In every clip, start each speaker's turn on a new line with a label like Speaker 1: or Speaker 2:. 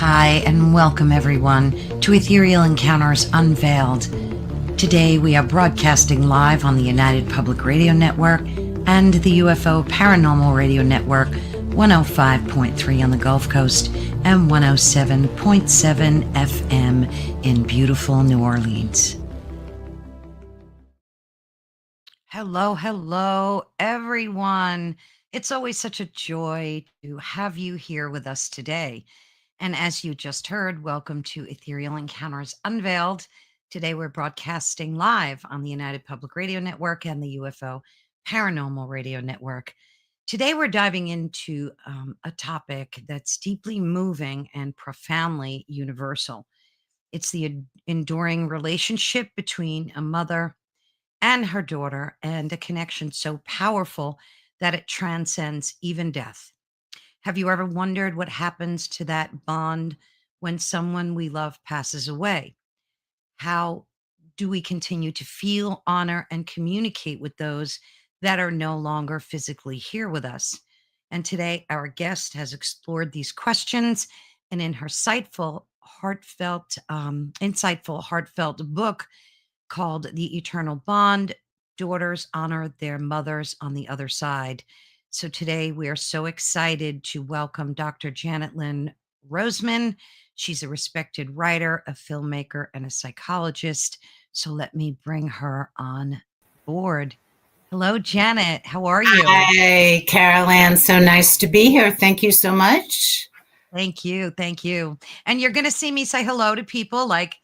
Speaker 1: Hi, and welcome everyone to Ethereal Encounters Unveiled. Today we are broadcasting live on the United Public Radio Network and the UFO Paranormal Radio Network, 105.3 on the Gulf Coast and 107.7 FM in beautiful New Orleans. Hello, everyone. It's always such a joy to have you here with us today. And as you just heard, welcome to Ethereal Encounters Unveiled. Today we're broadcasting live on the United Public Radio Network and the UFO Paranormal Radio Network. Today we're diving into a topic that's deeply moving and profoundly universal. It's the enduring relationship between a mother and her daughter, and a connection so powerful that it transcends even death. Have you ever wondered what happens to that bond when someone we love passes away? How do we continue to feel, honor, and communicate with those that are no longer physically here with us? And today, our guest has explored these questions, and in her insightful, heartfelt book called The Eternal Bond, Daughters Honor Their Mothers on the Other Side. So today we are so excited to welcome Dr. Janet Lynn Roseman. She's a respected writer, a filmmaker, and a psychologist. So let me bring her on board. Hello, Janet. How are you?
Speaker 2: Hi, Carolyn. So nice to be here. Thank you so much.
Speaker 1: Thank you. And you're going to see me say hello to people like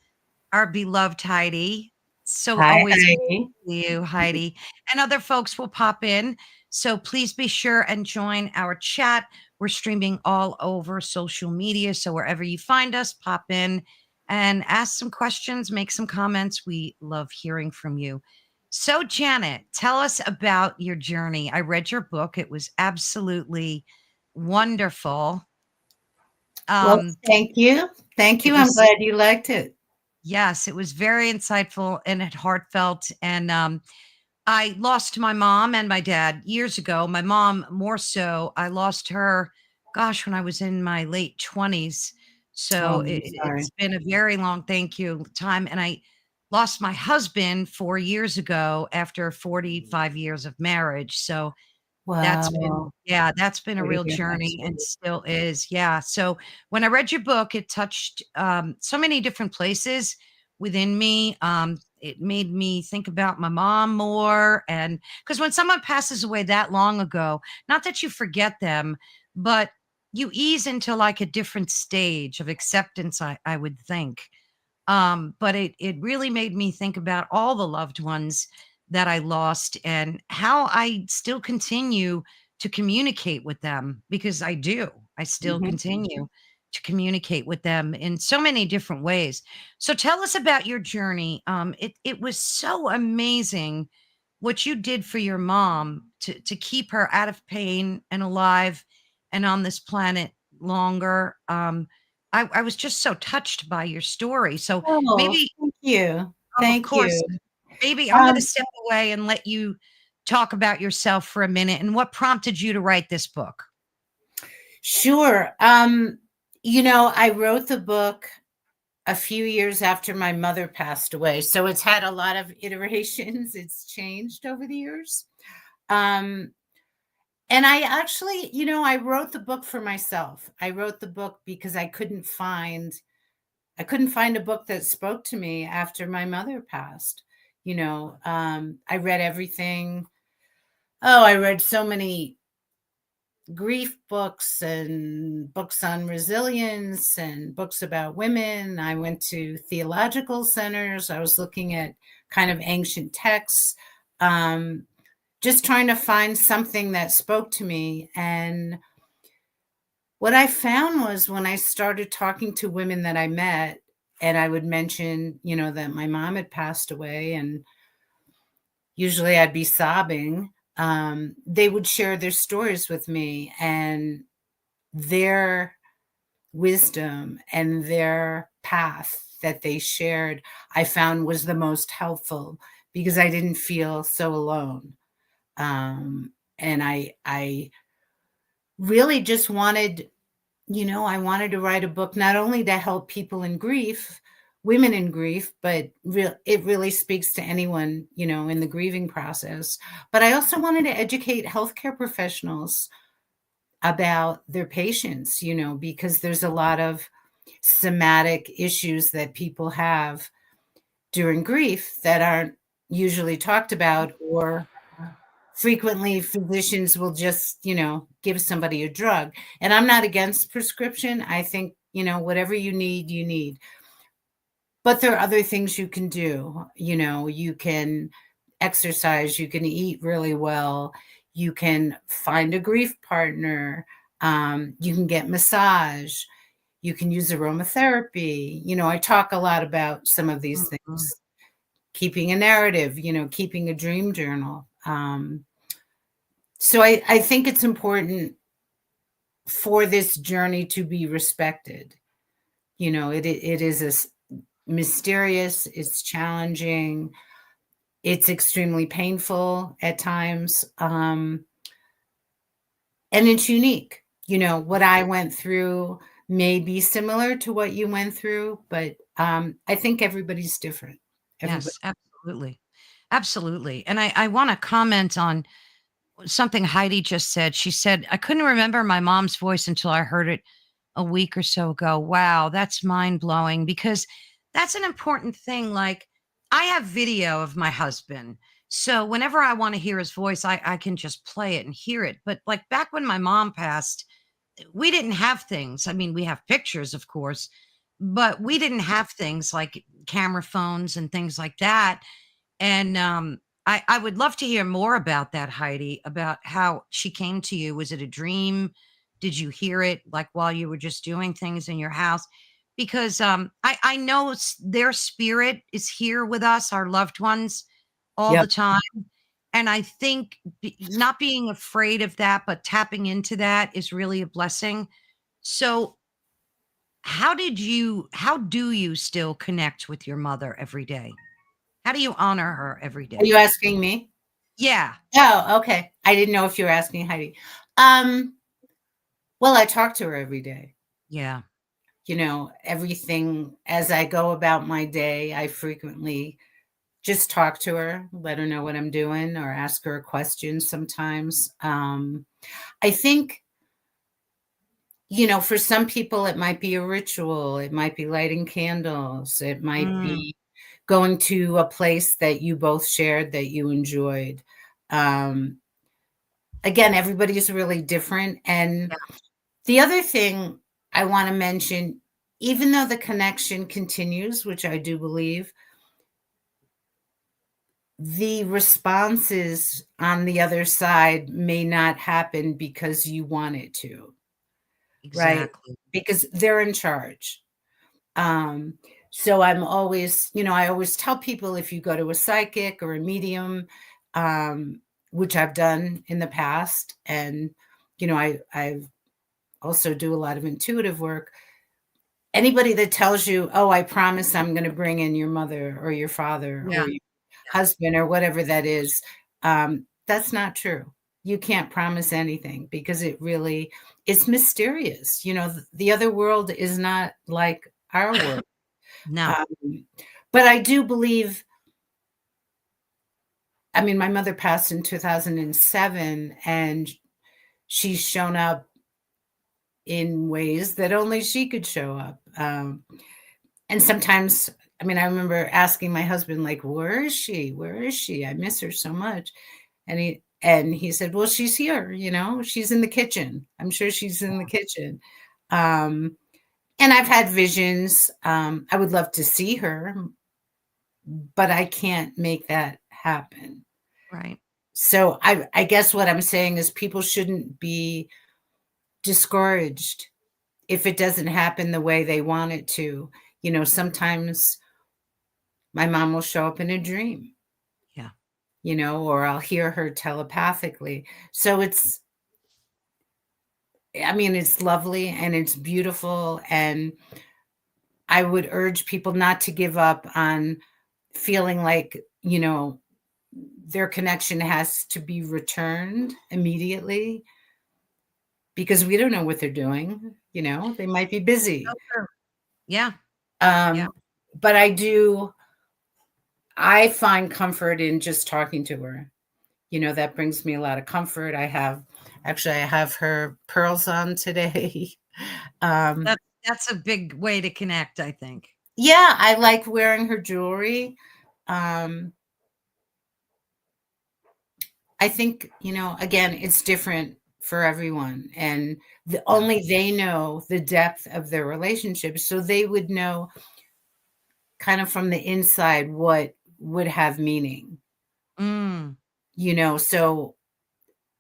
Speaker 1: our beloved Heidi. So
Speaker 2: Hi,
Speaker 1: always
Speaker 2: Heidi.
Speaker 1: you, Heidi, and other folks will pop in. So please be sure and join our chat. We're streaming all over social media. So wherever you find us, pop in and ask some questions, make some comments. We love hearing from you. So Janet, tell us about your journey. I read your book. It was absolutely wonderful.
Speaker 2: Well, thank you. Thank you. I'm glad you liked it.
Speaker 1: Yes, it was very insightful and heartfelt. And I lost my mom and my dad years ago. My mom more so. I lost her, when I was in my late 20s. So it's been a very long, time. And I lost my husband 4 years ago after 45 years of marriage. So that's been a real journey and still is. Yeah. So when I read your book, it touched so many different places within me. It made me think about my mom more. And because when someone passes away that long ago, not that you forget them, but you ease into like a different stage of acceptance, I would think. But it really made me think about all the loved ones that I lost and how I still continue to communicate with them, because I do. I still continue to communicate with them in so many different ways. So tell us about your journey. It was so amazing what you did for your mom to keep her out of pain and alive and on this planet longer. I was just so touched by your story. So maybe,
Speaker 2: thank you.
Speaker 1: of course, maybe I'm going to step away and let you talk about yourself for a minute and what prompted you to write this book.
Speaker 2: Sure. I wrote the book a few years after my mother passed away. So it's had a lot of iterations. It's changed over the years. And I actually, I wrote the book for myself. I wrote the book because I couldn't find a book that spoke to me after my mother passed. I read everything. I read so many grief books and books on resilience and books about women. I went to theological centers. I was looking at kind of ancient texts, just trying to find something that spoke to me. And what I found was when I started talking to women that I met, and I would mention, that my mom had passed away, and usually I'd be sobbing. They would share their stories with me, and their wisdom and their path that they shared, I found was the most helpful because I didn't feel so alone. And I really just wanted I wanted to write a book not only to help people in grief, women in grief, but it really speaks to anyone, in the grieving process. But I also wanted to educate healthcare professionals about their patients, because there's a lot of somatic issues that people have during grief that aren't usually talked about, or frequently physicians will just, give somebody a drug. And I'm not against prescription. I think, whatever you need, you need. But there are other things you can do. You can exercise, you can eat really well, you can find a grief partner, you can get massage, you can use aromatherapy. I talk a lot about some of these
Speaker 1: Mhm.
Speaker 2: things. Keeping a narrative, keeping a dream journal. So I think it's important for this journey to be respected. It is mysterious, it's challenging, it's extremely painful at times, and it's unique. What I went through may be similar to what you went through, but I think everybody's different. Everybody.
Speaker 1: Yes, absolutely. Absolutely. And I want to comment on something Heidi just said. She said, I couldn't remember my mom's voice until I heard it a week or so ago. Wow, that's mind blowing because that's an important thing. Like, I have video of my husband. So whenever I want to hear his voice, I can just play it and hear it. But like back when my mom passed, we didn't have things. I mean, we have pictures, of course, but we didn't have things like camera phones and things like that. And I would love to hear more about that, Heidi, about how she came to you. Was it a dream? Did you hear it like while you were just doing things in your house? Because I know their spirit is here with us, our loved ones, all the
Speaker 2: Yep.
Speaker 1: time. And I think not being afraid of that, but tapping into that is really a blessing. So, how do you still connect with your mother every day? How do you honor her every
Speaker 2: Are you
Speaker 1: day?
Speaker 2: asking me?
Speaker 1: Yeah.
Speaker 2: Oh, okay. I didn't know if you were asking Heidi. Um, well, I talk to her every day.
Speaker 1: Yeah.
Speaker 2: Everything as I go about my day, I frequently just talk to her, let her know what I'm doing, or ask her a question sometimes. I think, for some people, it might be a ritual, it might be lighting candles, it might
Speaker 1: Mm,
Speaker 2: be going to a place that you both shared that you enjoyed. Um, Again, everybody's really different. And
Speaker 1: yeah,
Speaker 2: the other thing I want to mention, even though the connection continues, which I do believe, the responses on the other side may not happen because you want it to, right?
Speaker 1: exactly.
Speaker 2: Because they're in charge. Um, so I'm always, I always tell people, if you go to a psychic or a medium, um, which I've done in the past, and I've also do a lot of intuitive work. Anybody that tells you, "Oh, I promise I'm going to bring in your mother or your father
Speaker 1: Yeah.
Speaker 2: or your husband," or whatever that is, that's not true. You can't promise anything because it's mysterious. The other world is not like our world.
Speaker 1: No.
Speaker 2: Um, but I do believe, I mean, my mother passed in 2007, and she's shown up in ways that only she could show up. And sometimes, I mean, I remember asking my husband, like, "Where is she? Where is she? I miss her so much." And he said, "Well, she's here, she's in the kitchen. I'm sure she's in the kitchen." Um, and I've had visions. I would love to see her, but I can't make that happen.
Speaker 1: Right.
Speaker 2: So I guess what I'm saying is people shouldn't be discouraged if it doesn't happen the way they want it to. Sometimes my mom will show up in a dream,
Speaker 1: Yeah.
Speaker 2: or I'll hear her telepathically. So it's lovely and it's beautiful. And I would urge people not to give up on feeling like, their connection has to be returned immediately, because we don't know what they're doing. They might be busy.
Speaker 1: So true. Yeah. Yeah.
Speaker 2: But I find comfort in just talking to her. That brings me a lot of comfort. I have her pearls on today.
Speaker 1: That's a big way to connect, I think.
Speaker 2: Yeah, I like wearing her jewelry. I think, again, it's different for everyone, and only they know the depth of their relationship, so they would know kind of from the inside what would have meaning. So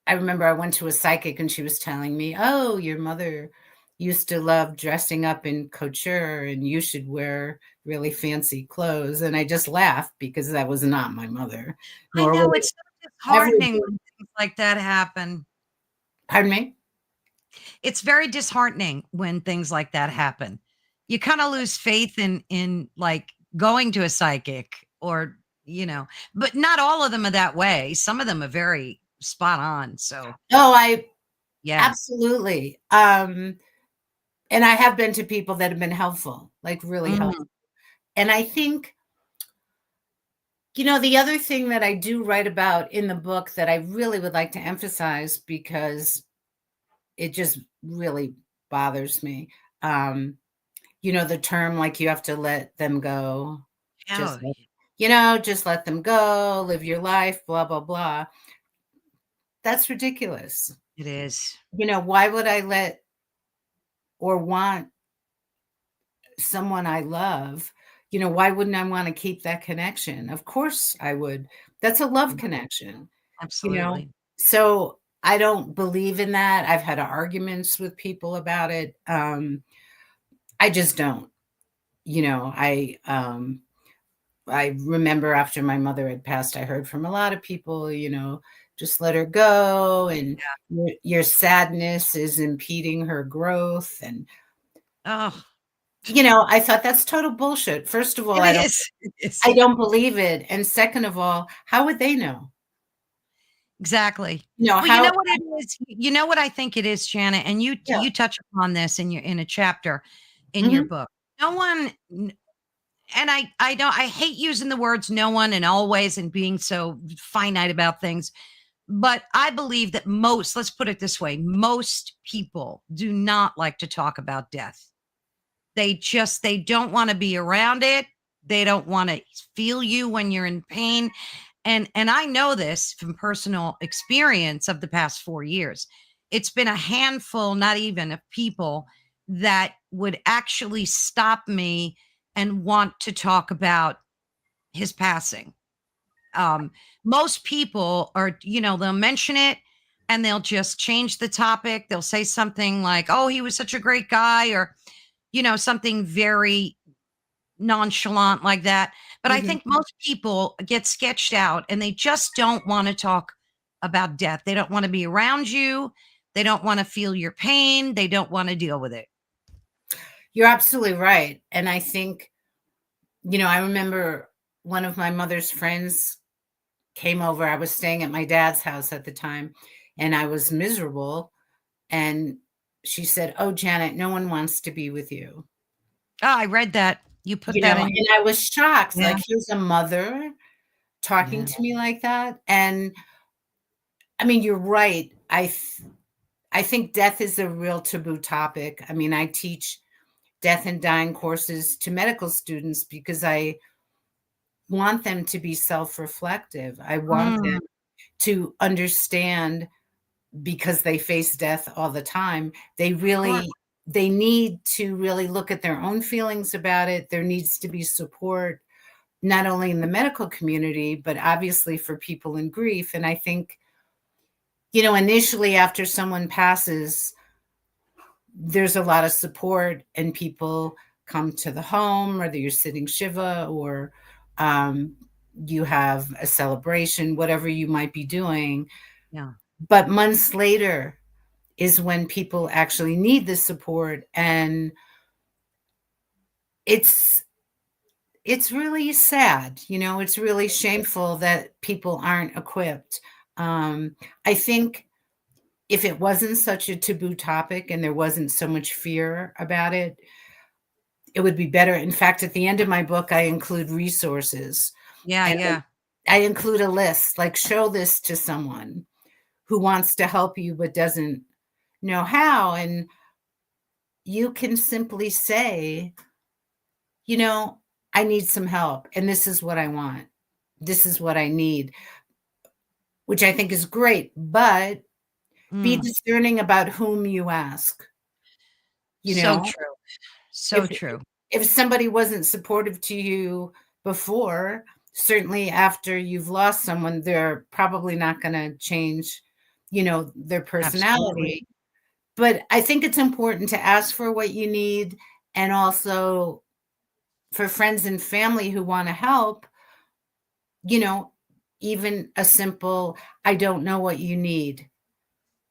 Speaker 2: I remember I went to a psychic and she was telling me, oh, your mother used to love dressing up in couture and you should wear really fancy clothes. And I just laughed because that was not my mother.
Speaker 1: I know, it's so disheartening when things like that happen.
Speaker 2: Pardon me?
Speaker 1: It's very disheartening when things like that happen. You kind of lose faith in like going to a psychic or, but not all of them are that way. Some of them are very spot on. So, yeah,
Speaker 2: absolutely. And I have been to people that have been helpful, like really helpful. And I think, the other thing that I do write about in the book that I really would like to emphasize, because it just really bothers me. The term, like, you have to let them go. Just let them go, live your life, blah, blah, blah. That's ridiculous.
Speaker 1: It is.
Speaker 2: Why would I let or want someone I love? Why wouldn't I want to keep that connection? Of course I would. That's a love connection.
Speaker 1: Absolutely.
Speaker 2: So I don't believe in that. I've had arguments with people about it. I just don't. I remember after my mother had passed, I heard from a lot of people, just let her go, and your sadness is impeding her growth. And I thought that's total bullshit. First of all, I don't believe it. And second of all, how would they know?
Speaker 1: Exactly. Well, you know what it is? You know what I think it is, Janet, and you touch upon this in a chapter in your book. No one, and I hate using the words no one and always and being so finite about things, but I believe that let's put it this way, most people do not like to talk about death. They don't want to be around it. They don't want to feel you when you're in pain. And I know this from personal experience of the past 4 years. It's been a handful, not even, of people that would actually stop me and want to talk about his passing. Most people are, they'll mention it and they'll just change the topic. They'll say something like, oh, he was such a great guy, or, something very nonchalant like that. But I think most people get sketched out and they just don't want to talk about death. They don't want to be around you. They don't want to feel your pain. They don't want to deal with it.
Speaker 2: You're absolutely right. And I think, I remember one of my mother's friends came over. I was staying at my dad's house at the time and I was miserable. And she said, oh, Janet, no one wants to be with you.
Speaker 1: Oh, I read that. You put that in.
Speaker 2: And I was shocked. Yeah. Like, here's a mother talking to me like that. And I mean, you're right. I think death is a real taboo topic. I mean, I teach death and dying courses to medical students because I want them to be self-reflective. I want them to understand, because they face death all the time. They need to really look at their own feelings about it. There needs to be support, not only in the medical community, but obviously for people in grief. And I think, initially after someone passes, there's a lot of support and people come to the home, whether you're sitting Shiva or you have a celebration, whatever you might be doing.
Speaker 1: Yeah.
Speaker 2: But months later is when people actually need the support. And it's really sad. It's really shameful that people aren't equipped. I think, if it wasn't such a taboo topic and there wasn't so much fear about it, it would be better. In fact, at the end of my book, I include resources,
Speaker 1: Yeah,
Speaker 2: and
Speaker 1: yeah.
Speaker 2: I include a list, like show this to someone who wants to help you but doesn't know how. And you can simply say, you know, I need some help and this is what I want. This is what I need, which I think is great, but be
Speaker 1: Mm,
Speaker 2: discerning about whom you ask, you
Speaker 1: so
Speaker 2: know?
Speaker 1: true. So
Speaker 2: If
Speaker 1: true.
Speaker 2: if somebody wasn't supportive to you before, certainly after you've lost someone, they're probably not gonna change, their
Speaker 1: Absolutely.
Speaker 2: personality. But I think it's important to ask for what you need, and also for friends and family who wanna help, you know, even a simple, "I don't know what you need,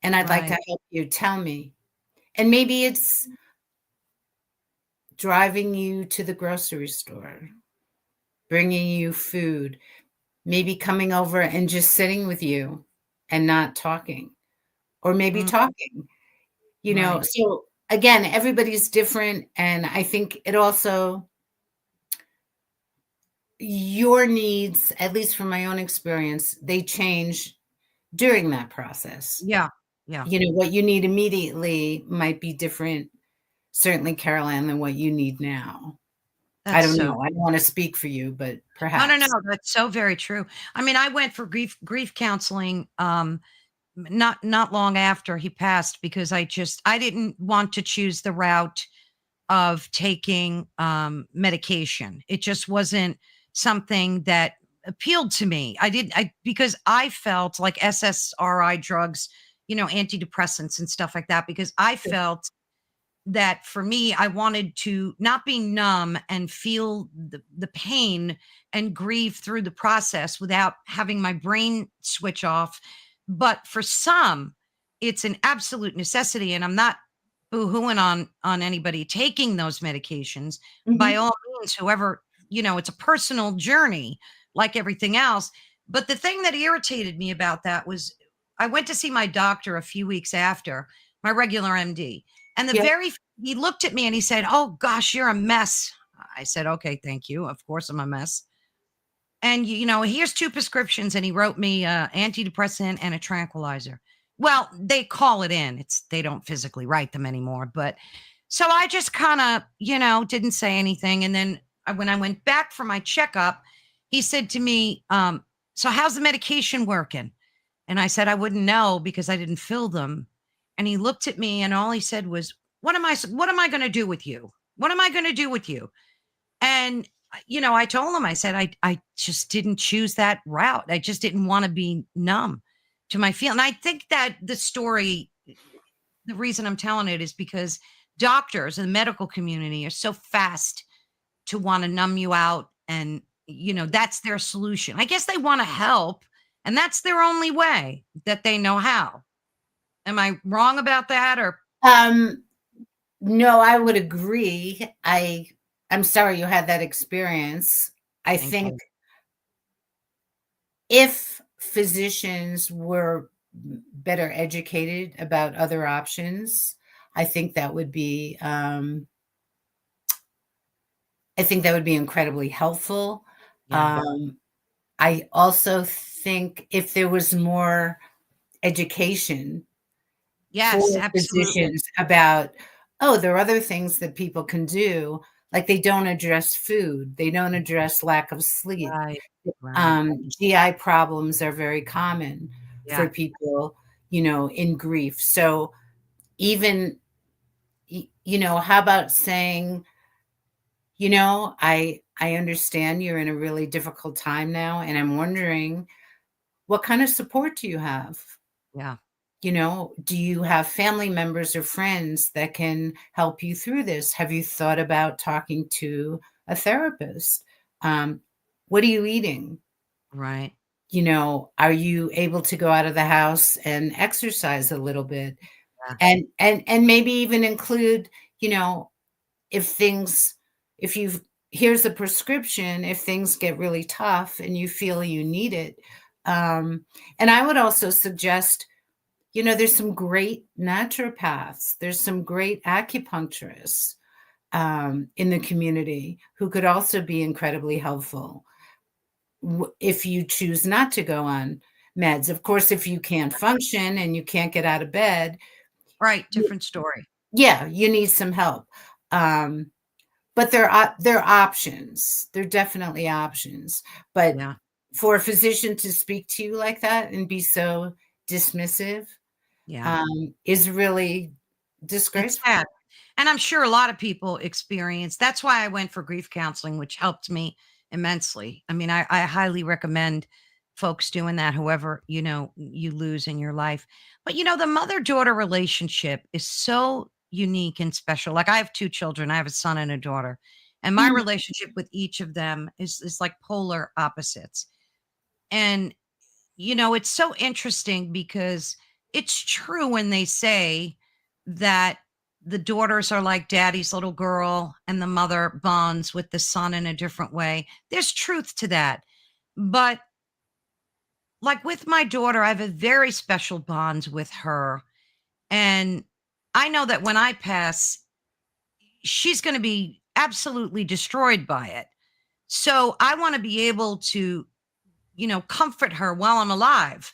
Speaker 2: and I'd like to
Speaker 1: Right.
Speaker 2: help you, tell me." And maybe it's driving you to the grocery store, bringing you food, maybe coming over and just sitting with you and not talking, or maybe
Speaker 1: Mm,
Speaker 2: talking,
Speaker 1: right.
Speaker 2: So again, everybody's different, and I think it also your needs, at least from my own experience, they change during that process.
Speaker 1: Yeah. Yeah.
Speaker 2: What you need immediately might be different, certainly, Caroline, than what you need now. I
Speaker 1: That's
Speaker 2: don't
Speaker 1: so
Speaker 2: know. I don't wanna speak for you, but
Speaker 1: no, no,
Speaker 2: perhaps.
Speaker 1: no. That's so very true. I mean, I went for grief counseling not long after he passed because I didn't want to choose the route of taking medication. It just wasn't something that appealed to me. I because I felt like SSRI drugs, antidepressants and stuff like that because I felt that for me, I wanted to not be numb and feel the pain and grieve through the process without having my brain switch off. But for some, it's an absolute necessity. And I'm not boo-hooing on anybody taking those medications. By
Speaker 2: Mhm.
Speaker 1: all means, whoever, it's a personal journey like everything else. But the thing that irritated me about that was I went to see my doctor a few weeks after, my regular MD. And
Speaker 2: Yeah.
Speaker 1: he looked at me and he said, "Oh gosh, you're a mess." I said, "Okay, thank you. Of course I'm a mess." And here's two prescriptions and he wrote me a antidepressant and a tranquilizer. Well, they call it in. They don't physically write them anymore, but so I just kind of, didn't say anything and then when I went back for my checkup, he said to me, "So how's the medication working?" And I said I wouldn't know because I didn't fill them. And he looked at me and all he said was, what am I going to do with you? What am I going to do with you?" And I told him, I said, I just didn't choose that route. I just didn't want to be numb to my feel. And I think that the reason I'm telling it is because doctors and the medical community are so fast to want to numb you out. And, that's their solution. I guess they want to help. And that's their only way that they know how. Am I wrong about that? Or
Speaker 2: Um, no, I would agree. I'm sorry you had that experience. I
Speaker 1: thank
Speaker 2: think
Speaker 1: you.
Speaker 2: if physicians were better educated about other options, I think that would be, I think that would be incredibly helpful.
Speaker 1: Yeah.
Speaker 2: Um, I also think if there was more education
Speaker 1: Yes,
Speaker 2: for
Speaker 1: absolutely.
Speaker 2: physicians about, oh, there are other things that people can do, like they don't address food, they don't address lack of sleep.
Speaker 1: Right. Right.
Speaker 2: GI problems are very common for
Speaker 1: Yeah.
Speaker 2: people, in grief. So even, how about saying, I understand you're in a really difficult time now, and I'm wondering what kind of support do you have?
Speaker 1: Yeah.
Speaker 2: Do you have family members or friends that can help you through this? Have you thought about talking to a therapist? Um, what are you eating?
Speaker 1: Right.
Speaker 2: Are you able to go out of the house and exercise a little bit?
Speaker 1: Yeah.
Speaker 2: And maybe even include, you know, if things if you've here's a prescription if things get really tough and you feel you need it. And I would also suggest there's some great naturopaths. There's some great acupuncturists in the community who could also be incredibly helpful if you choose not to go on meds. Of course, if you can't function and you can't get out of bed,
Speaker 1: Right. Different story.
Speaker 2: yeah, you need some help. But there are options. There are definitely options. But
Speaker 1: Yeah.
Speaker 2: for a physician to speak to you like that and be so dismissive
Speaker 1: Yeah.
Speaker 2: is really
Speaker 1: It's
Speaker 2: disgraceful.
Speaker 1: sad. And I'm sure a lot of people experience. That's why I went for grief counseling, which helped me immensely. I mean, I highly recommend folks doing that, whoever, you lose in your life. But, the mother daughter relationship is so unique and special. Like I have two children, I have a son and a daughter. And my
Speaker 2: Mm.
Speaker 1: relationship with each of them is like polar opposites. And it's so interesting because it's true when they say that the daughters are like daddy's little girl and the mother bonds with the son in a different way. There's truth to that. But like with my daughter, I have a very special bond with her. And I know that when I pass, she's going to be absolutely destroyed by it. So I want to be able to, comfort her while I'm alive,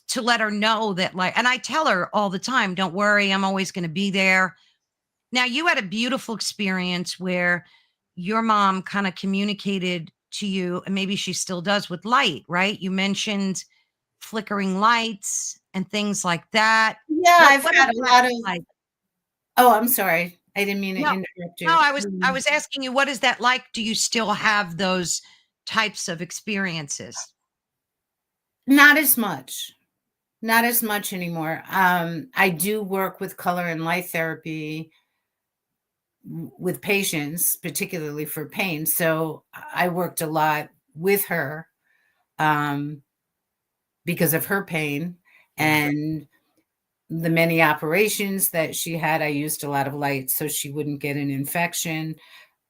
Speaker 1: to let her know that, like, and I tell her all the time, don't worry, I'm always going to be there. Now, you had a beautiful experience where your mom kind of communicated to you, and maybe she still does, with light, right? You mentioned flickering lights and things like that.
Speaker 2: Yeah,
Speaker 1: What
Speaker 2: I've
Speaker 1: what is
Speaker 2: had a
Speaker 1: that
Speaker 2: lot of
Speaker 1: like?
Speaker 2: Oh, I'm sorry. I didn't mean to
Speaker 1: No,
Speaker 2: interrupt
Speaker 1: no,
Speaker 2: you.
Speaker 1: I was asking you, what is that like? Do you still have those types of experiences?
Speaker 2: Not as much. Not as much anymore. I do work with color and light therapy with patients, particularly for pain. So I worked a lot with her um, because of her pain
Speaker 1: Yeah.
Speaker 2: and the many operations that she had. I used a lot of light so she wouldn't get an infection.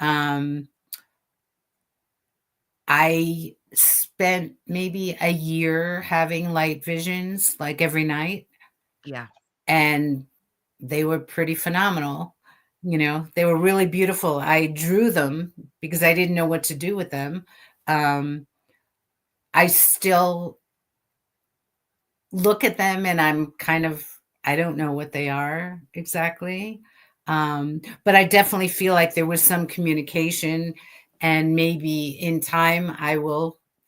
Speaker 2: Um, I spent maybe a year having light visions like every night,
Speaker 1: Yeah.
Speaker 2: and they were pretty phenomenal. They were really beautiful. I drew them because I didn't know what to do with them. Um, I still look at them and I don't know what they are exactly. But I definitely feel like there was some communication, and maybe in time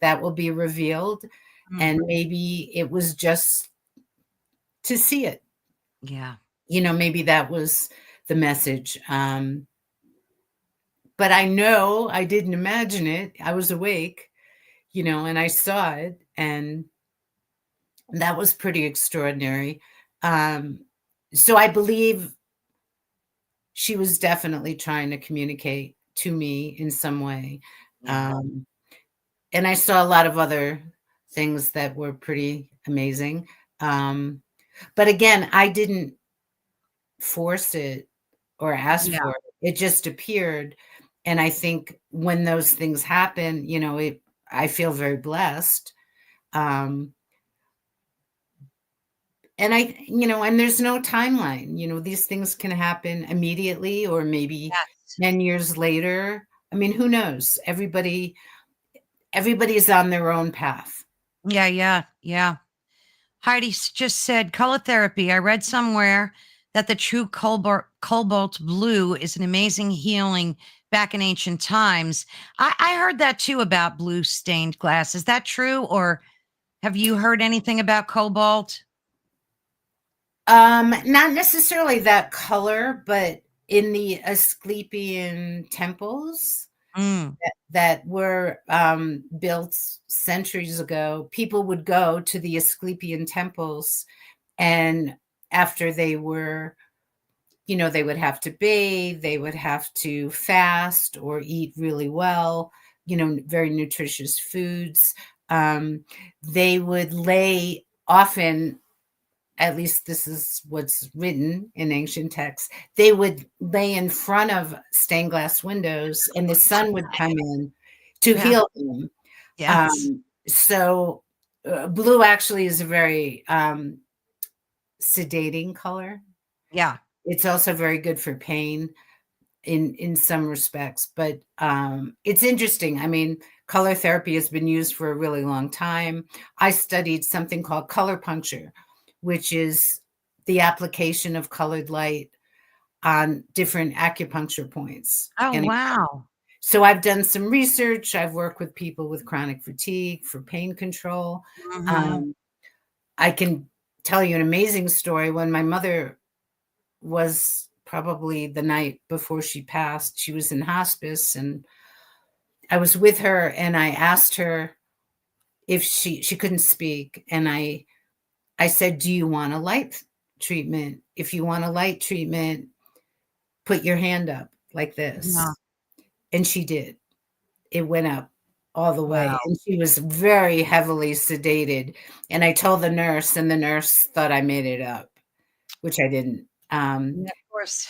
Speaker 2: that will be revealed.
Speaker 1: Mm,
Speaker 2: And maybe it was just to see it.
Speaker 1: yeah.
Speaker 2: Maybe that was the message. But I know I didn't imagine it. I was awake, and I saw it, and that was pretty extraordinary. Um, so I believe she was definitely trying to communicate to me in some way.
Speaker 1: Yeah.
Speaker 2: Um, and I saw a lot of other things that were pretty amazing. Um, but again, I didn't force it or ask
Speaker 1: Yeah.
Speaker 2: for it. It just appeared. And I think when those things happen, I feel very blessed. Um, and there's no timeline. These things can happen immediately or maybe
Speaker 1: Yes.
Speaker 2: 10 years later. I mean, who knows? Everybody is on their own path.
Speaker 1: Yeah. Yeah. Yeah. Heidi just said color therapy. I read somewhere that the true cobalt blue is an amazing healing back in ancient times. I heard that too about blue stained glass. Is that true? Or have you heard anything about cobalt?
Speaker 2: Not necessarily that color, but in the Asclepian temples
Speaker 1: Mm,
Speaker 2: that were built centuries ago, people would go to the Asclepian temples, and after they would have to bathe, they would have to fast or eat really well, very nutritious foods. They would lay often, at least this is what's written in ancient texts, they would lay in front of stained glass windows and the sun would come in to
Speaker 1: yeah.
Speaker 2: heal them.
Speaker 1: Yes.
Speaker 2: So blue actually is a very sedating color.
Speaker 1: Yeah.
Speaker 2: It's also very good for pain in some respects, but it's interesting. I mean, color therapy has been used for a really long time. I studied something called color puncture, which is the application of colored light on different acupuncture points.
Speaker 1: Oh,
Speaker 2: And
Speaker 1: wow.
Speaker 2: so I've done some research. I've worked with people with chronic fatigue for pain control.
Speaker 1: Mhm.
Speaker 2: Um, I can tell you an amazing story. When my mother was probably the night before she passed, she was in hospice, and I was with her, and I asked her if she couldn't speak, and I said, "Do you want a light treatment? If you want a light treatment, put your hand up like
Speaker 1: Yeah.
Speaker 2: this." And she did. It went up all the way,
Speaker 1: Wow.
Speaker 2: and she was very heavily sedated, and I told the nurse, and the nurse thought I made it up, which I didn't.
Speaker 1: Yeah, of course.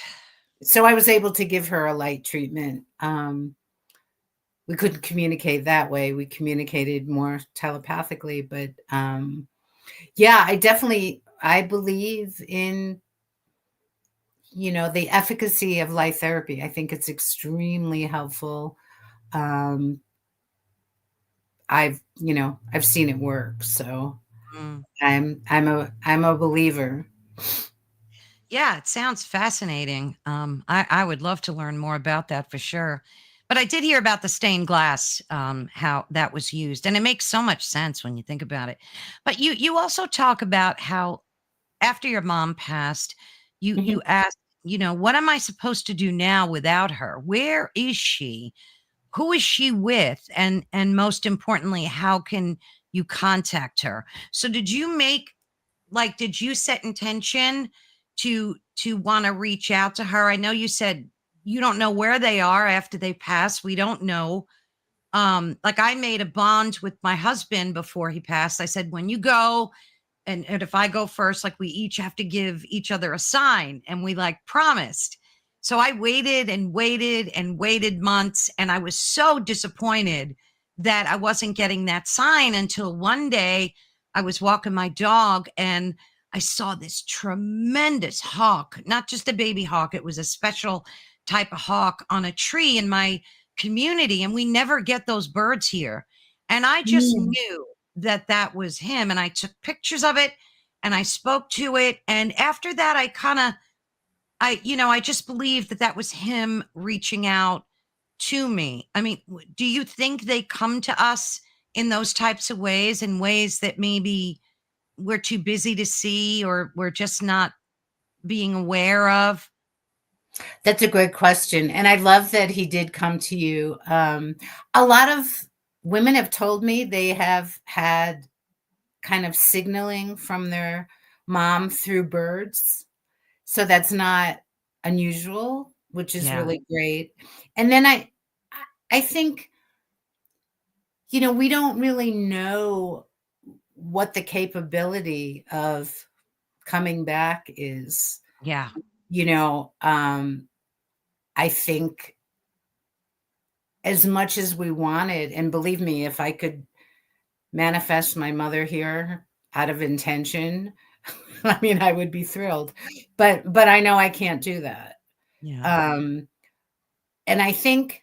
Speaker 2: So I was able to give her a light treatment. We couldn't communicate that way. We communicated more telepathically, but yeah, I believe in, the efficacy of light therapy. I think it's extremely helpful. Um, I've seen it work, so
Speaker 1: Mm.
Speaker 2: I'm a believer.
Speaker 1: Yeah, it sounds fascinating. I would love to learn more about that for sure. But I did hear about the stained glass, how that was used, and it makes so much sense when you think about it. But you also talk about how after your mom passed,
Speaker 2: Mhm.
Speaker 1: you asked, what am I supposed to do now without her? Where is she? Who is she with? And most importantly, how can you contact her? So did you make like did you set intention to want to reach out to her? I know you said you don't know where they are after they pass. We don't know. Like I made a bond with my husband before he passed. I said, when you go, and if I go first, like we each have to give each other a sign, and we like promised. So I waited and waited and waited months, and I was so disappointed that I wasn't getting that sign until one day I was walking my dog and I saw this tremendous hawk, not just a baby hawk, it was a special type of hawk on a tree in my community, and we never get those birds here. And I just
Speaker 2: Mm.
Speaker 1: knew that that was him, and I took pictures of it and I spoke to it, and after that I kind of I just believed that that was him reaching out to me. I mean, do you think they come to us in those types of ways, in ways that maybe we're too busy to see or we're just not being aware of?
Speaker 2: That's a great question, and I love that he did come to you. A lot of women have told me they have had kind of signaling from their mom through birds, so that's not unusual, which is
Speaker 1: Yeah.
Speaker 2: really great. And then I think, we don't really know what the capability of coming back is.
Speaker 1: Yeah.
Speaker 2: You know, I think as much as we wanted, and believe me, if I could manifest my mother here out of intention, I mean, I would be thrilled. But I know I can't do that.
Speaker 1: Yeah.
Speaker 2: Um, and I think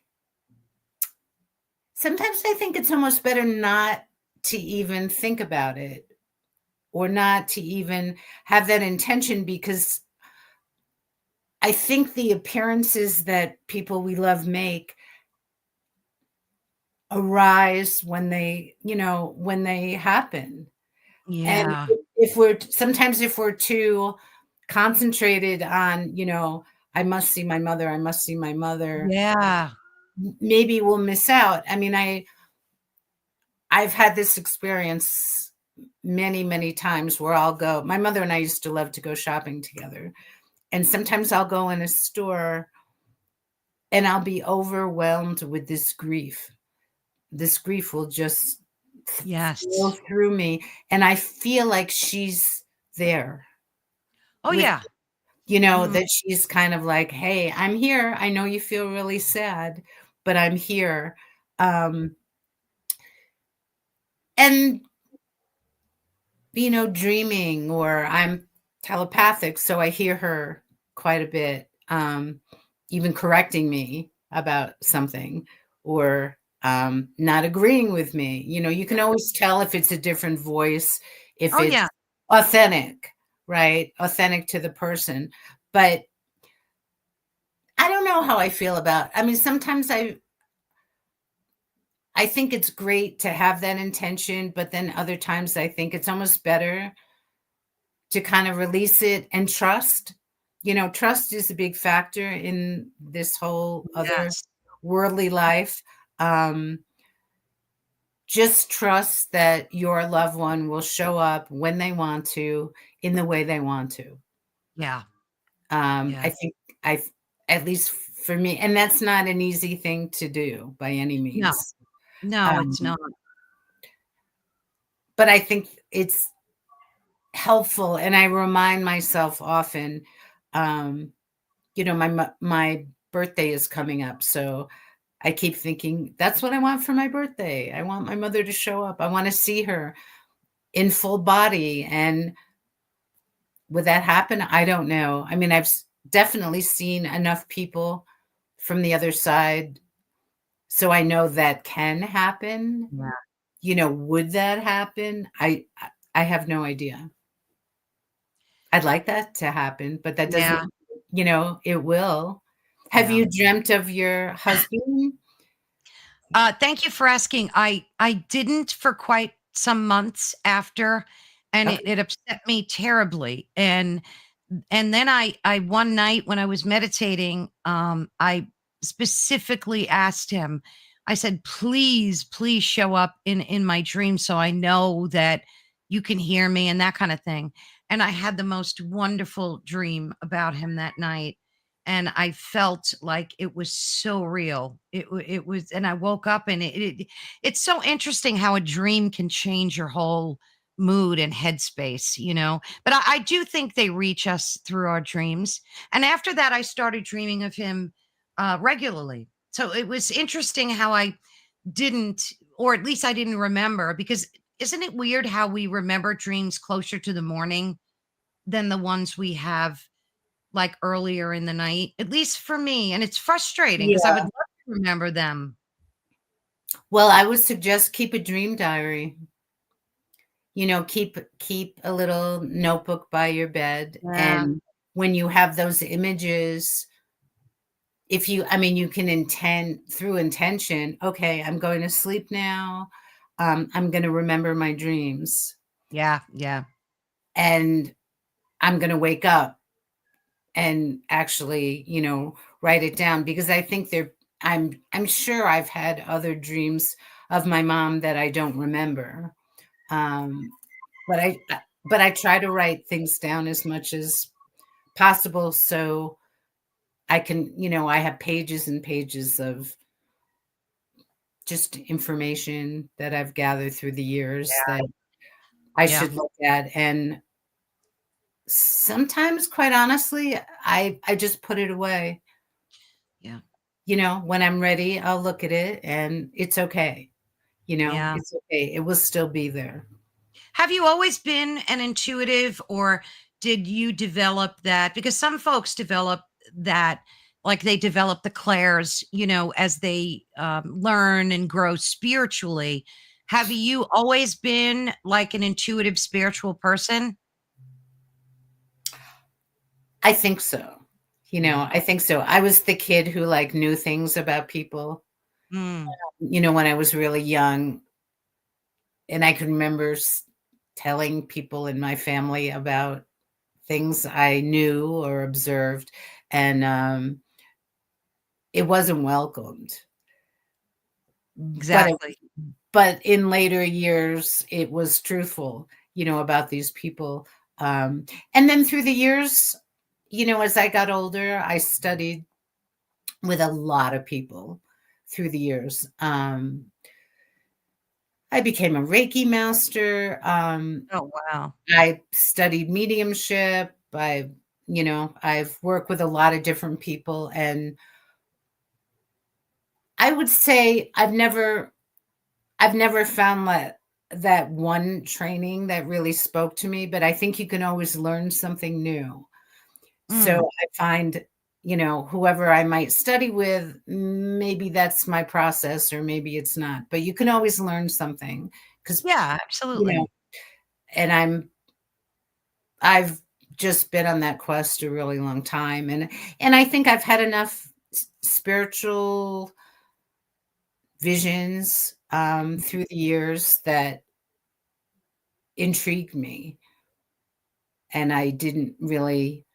Speaker 2: sometimes I think it's almost better not to even think about it, or not to even have that intention, because I think the appearances that people we love make arise when they happen. And
Speaker 1: Yeah.
Speaker 2: if we're too concentrated on, I must see my mother, I must see my mother,
Speaker 1: Yeah.
Speaker 2: maybe we'll miss out. I mean, I've had this experience many, many times where I'll go. My mother and I used to love to go shopping together. And sometimes I'll go in a store and I'll be overwhelmed with this grief. This grief will just flow
Speaker 1: Yes.
Speaker 2: through me. And I feel like she's there
Speaker 1: Oh
Speaker 2: with,
Speaker 1: yeah. Mhm.
Speaker 2: that she's kind of like, hey, I'm here. I know you feel really sad, but I'm here. Um, and, dreaming, or I'm telepathic, so I hear her quite a bit, even correcting me about something or not agreeing with me. You can always tell if it's a different voice, if
Speaker 1: Oh,
Speaker 2: it's
Speaker 1: yeah.
Speaker 2: authentic, right? Authentic to the person. But I don't know how I feel about. I mean, sometimes I think it's great to have that intention, but then other times I think it's almost better to kind of release it and trust. Trust is a big factor in this whole other
Speaker 1: Yes.
Speaker 2: worldly life. Um, just trust that your loved one will show up when they want to, in the way they want to.
Speaker 1: Yeah.
Speaker 2: I
Speaker 1: Yeah.
Speaker 2: think I, at least for me, and that's not an easy thing to do by any
Speaker 1: No,
Speaker 2: means.
Speaker 1: no,
Speaker 2: Um,
Speaker 1: it's not.
Speaker 2: but I think it's helpful, and I remind myself often. Um, my birthday is coming up, so I keep thinking that's what I want for my birthday. I want my mother to show up. I want to see her in full body. And would that happen? I don't know. I mean, I've definitely seen enough people from the other side, so I know that can happen.
Speaker 1: Yeah.
Speaker 2: Would that happen? I have no idea. I'd like that to happen, but that
Speaker 1: Yeah.
Speaker 2: doesn't, it will. Have
Speaker 1: Yeah.
Speaker 2: you dreamt of your husband?
Speaker 1: Thank you for asking. I didn't for quite some months after, and
Speaker 2: Okay.
Speaker 1: it upset me terribly. And then I one night when I was meditating, I specifically asked him. I said, "Please, please show up in my dream so I know that you can hear me and that kind of thing." And I had the most wonderful dream about him that night, and I felt like it was so real. It was, and I woke up, and it's so interesting how a dream can change your whole mood and headspace, But I do think they reach us through our dreams. And after that, I started dreaming of him regularly. So it was interesting how I didn't, or at least I didn't remember, because isn't it weird how we remember dreams closer to the morning than the ones we have like earlier in the night, at least for me. And it's frustrating because I would
Speaker 2: Yeah.
Speaker 1: love to remember them.
Speaker 2: Well, I would suggest keep a dream diary. Keep a little notebook by your bed,
Speaker 1: Yeah.
Speaker 2: and when you have those images, if you I mean, you can intend through intention, okay, I'm going to sleep now. I'm going to remember my dreams,
Speaker 1: Yeah. Yeah.
Speaker 2: and I'm going to wake up and actually, write it down, because I think I'm sure I've had other dreams of my mom that I don't remember. Um, but I try to write things down as much as possible, so I can, I have pages and pages of just information that I've gathered through the years that I
Speaker 1: Yeah.
Speaker 2: should look at. And sometimes, quite honestly, I just put it away.
Speaker 1: Yeah.
Speaker 2: When I'm ready, I'll look at it, and it's okay.
Speaker 1: Yeah.
Speaker 2: It's okay. It will still be there.
Speaker 1: Have you always been an intuitive, or did you develop that? Because some folks develop that, like they develop the clairs, as they learn and grow spiritually. Have you always been like an intuitive spiritual person?
Speaker 2: I think so. I think so. I was the kid who like knew things about people,
Speaker 1: Mm,
Speaker 2: when I was really young, and I can remember telling people in my family about things I knew or observed, and it wasn't welcomed. But
Speaker 1: exactly.
Speaker 2: but in later years, it was truthful, about these people. And then through the years, as I got older, I studied with a lot of people through the years. I became a Reiki master.
Speaker 1: Oh, wow.
Speaker 2: I studied mediumship. I've worked with a lot of different people, and I would say I've never found that that one training that really spoke to me, but I think you can always learn something new. So
Speaker 1: Mm.
Speaker 2: I find, whoever I might study with, maybe that's my process or maybe it's not, but you can always learn something because,
Speaker 1: Yeah,
Speaker 2: you know,
Speaker 1: absolutely.
Speaker 2: and I've just been on that quest a really long time. And I think I've had enough spiritual visions through the years that intrigued me. And I didn't really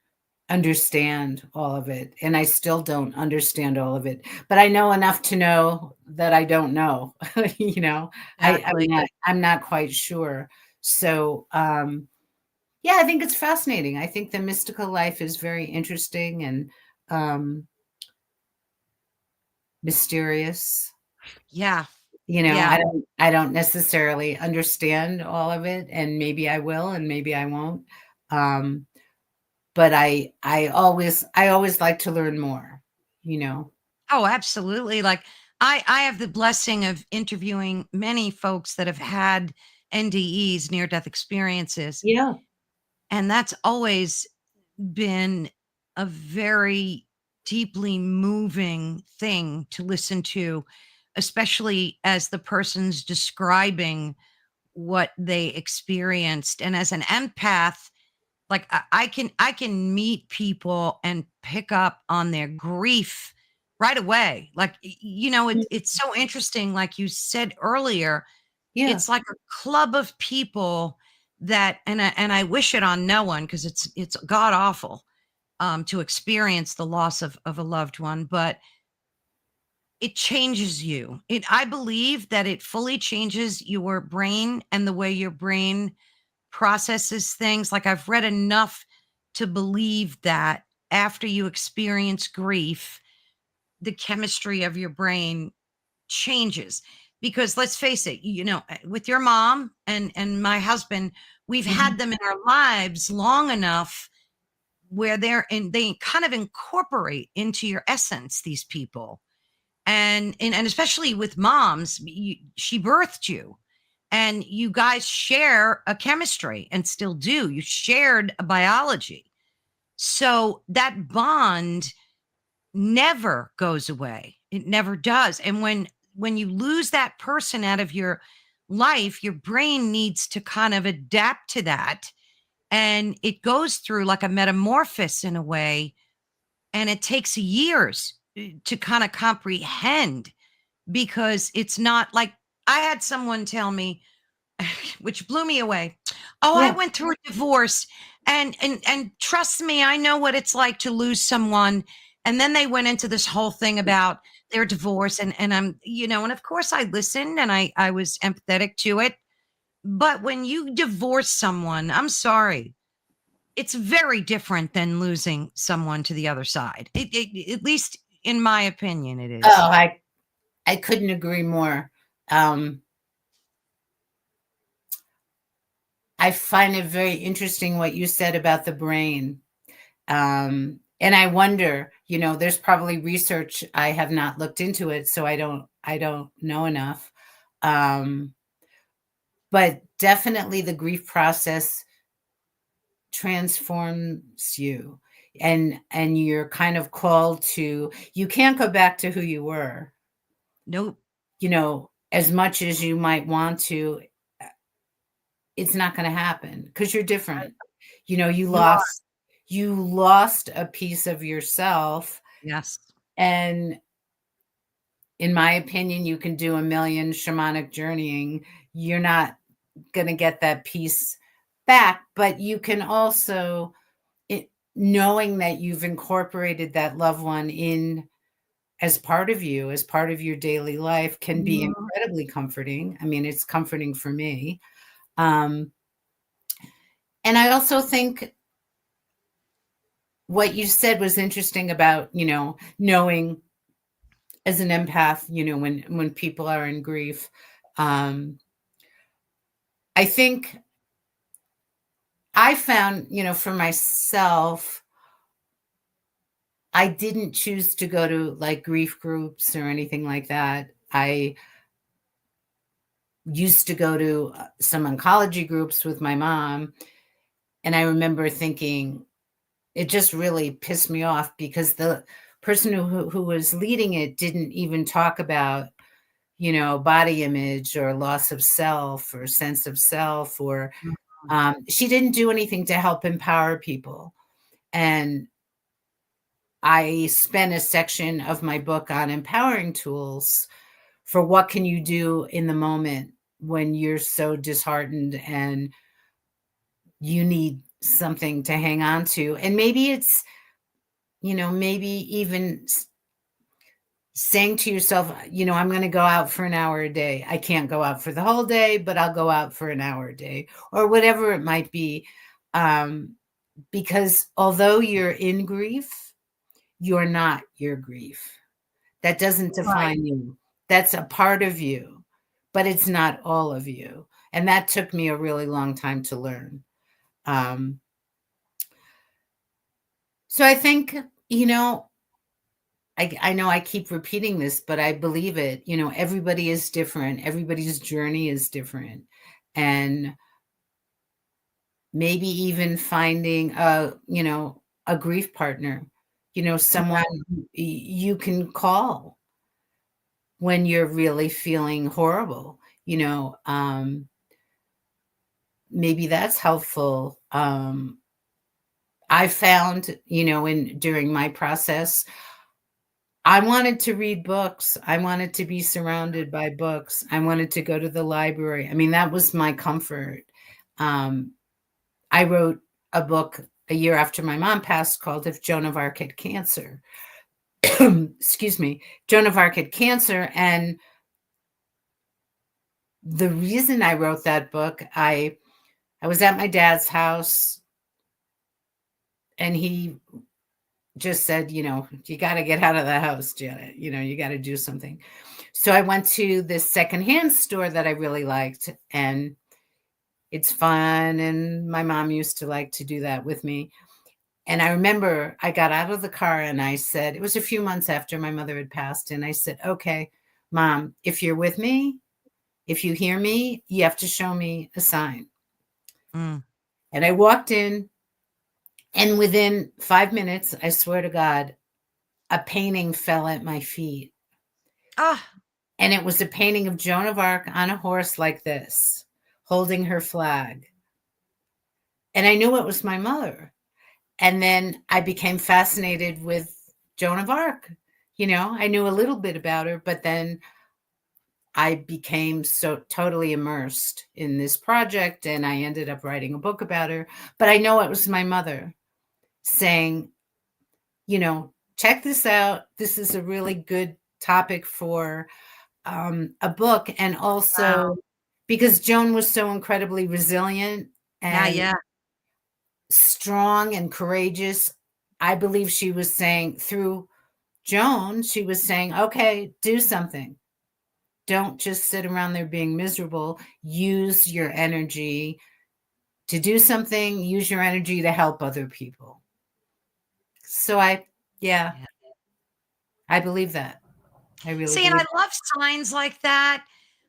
Speaker 2: understand all of it, and I still don't understand all of it, but I know enough to know that I don't know. You know,
Speaker 1: Exactly.
Speaker 2: I'm not quite sure. So, yeah, I think it's fascinating. I think the mystical life is very interesting and um, mysterious.
Speaker 1: Yeah.
Speaker 2: I
Speaker 1: Yeah.
Speaker 2: don't necessarily understand all of it, and maybe I will, and maybe I won't. Um, but I always like to learn more, you know?
Speaker 1: Oh, absolutely. Like I have the blessing of interviewing many folks that have had NDEs, near death experiences,
Speaker 2: Yeah.
Speaker 1: and that's always been a very deeply moving thing to listen to, especially as the person's describing what they experienced. And as an empath, like I can meet people and pick up on their grief right away. Like it's so interesting. Like you said earlier,
Speaker 2: Yeah.
Speaker 1: it's like a club of people that, and I wish it on no one because it's god awful to experience the loss of a loved one, but it changes you. I believe that it fully changes your brain and the way your brain processes things. Like I've read enough to believe that after you experience grief, the chemistry of your brain changes. Because let's face it, with your mom and my husband, we've had
Speaker 2: Mhm.
Speaker 1: them in our lives long enough where they kind of incorporate into your essence, these people. And especially with moms, she birthed you, and you guys share a chemistry and still do. You shared a biology. So that bond never goes away. It never does. And when you lose that person out of your life, your brain needs to kind of adapt to that. And it goes through like a metamorphosis in a way. And it takes years to kind of comprehend, because it's not like I had someone tell me, which blew me away. Oh, I
Speaker 2: Yeah.
Speaker 1: went through a divorce, and trust me, I know what it's like to lose someone. And then they went into this whole thing about their divorce, and I'm, and of course I listened and I was empathetic to it. But when you divorce someone, I'm sorry, it's very different than losing someone to the other side. At least in my opinion, it
Speaker 2: Oh,
Speaker 1: is.
Speaker 2: I couldn't agree more. Um, I find it very interesting what you said about the brain. And I wonder, there's probably research, I have not looked into it, so I don't know enough. Um, but definitely the grief process transforms you, and you're kind of called to, you can't go back to who you were,
Speaker 1: Nope.
Speaker 2: as much as you might want to. It's not going to happen because you're different. You
Speaker 1: You are.
Speaker 2: lost a piece of yourself,
Speaker 1: Yes.
Speaker 2: and in my opinion, you can do a million shamanic journeying, you're not going to get that piece back, but you can also, knowing that you've incorporated that loved one in as part of you, as part of your daily life, can be
Speaker 1: Mhm.
Speaker 2: incredibly comforting. I mean, it's comforting for me. Um, and I also think what you said was interesting about, knowing as an empath, when people are in grief. Um, I think I found, for myself, I didn't choose to go to like grief groups or anything like that. I used to go to some oncology groups with my mom. And I remember thinking, it just really pissed me off because the person who was leading it didn't even talk about, body image or loss of self or sense of self, or she didn't do anything to help empower people. And I spent a section of my book on empowering tools for what can you do in the moment when you're so disheartened and you need something to hang on to. And maybe it's, maybe even saying to yourself, I'm going to go out for an hour a day. I can't go out for the whole day, but I'll go out for an hour a day, or whatever it might be. Because although you're in grief, you're not your grief. That doesn't define you. That's a part of you, but it's not all of you. And that took me a really long time to learn. So I think, I know I keep repeating this, but I believe it. Everybody is different. Everybody's journey is different. And maybe even finding a grief partner, someone you can call when you're really feeling horrible, maybe that's helpful. I found, during my process, I wanted to read books. I wanted to be surrounded by books. I wanted to go to the library. I mean, that was my comfort. I wrote a book a year after my mom passed called If Joan of Arc Had Cancer. Excuse me, Joan of Arc had cancer. And the reason I wrote that book, I was at my dad's house and he just said, you got to get out of the house, Janet. You got to do something. So I went to this secondhand store that I really liked, and it's fun. And my mom used to like to do that with me. And I remember I got out of the car and I said, it was a few months after my mother had passed. And I said, okay, Mom, if you're with me, if you hear me, you have to show me a sign. And I walked in, and within 5 minutes, I swear to God, a painting fell at my feet. And it was a painting of Joan of Arc on a horse like this, holding her flag. And I knew it was my mother. And then I became fascinated with Joan of Arc. I knew a little bit about her, but then I became so totally immersed in this project, and I ended up writing a book about her. But I know it was my mother saying, check this out. This is a really good topic for a book. And also because Joan was so incredibly resilient and strong and courageous, I believe she was saying, through Joan, she was saying, okay, do something. Don't just sit around there being miserable. Use your energy to do something. Use your energy to help other people. So I believe that. I really
Speaker 1: see, and I love signs like that.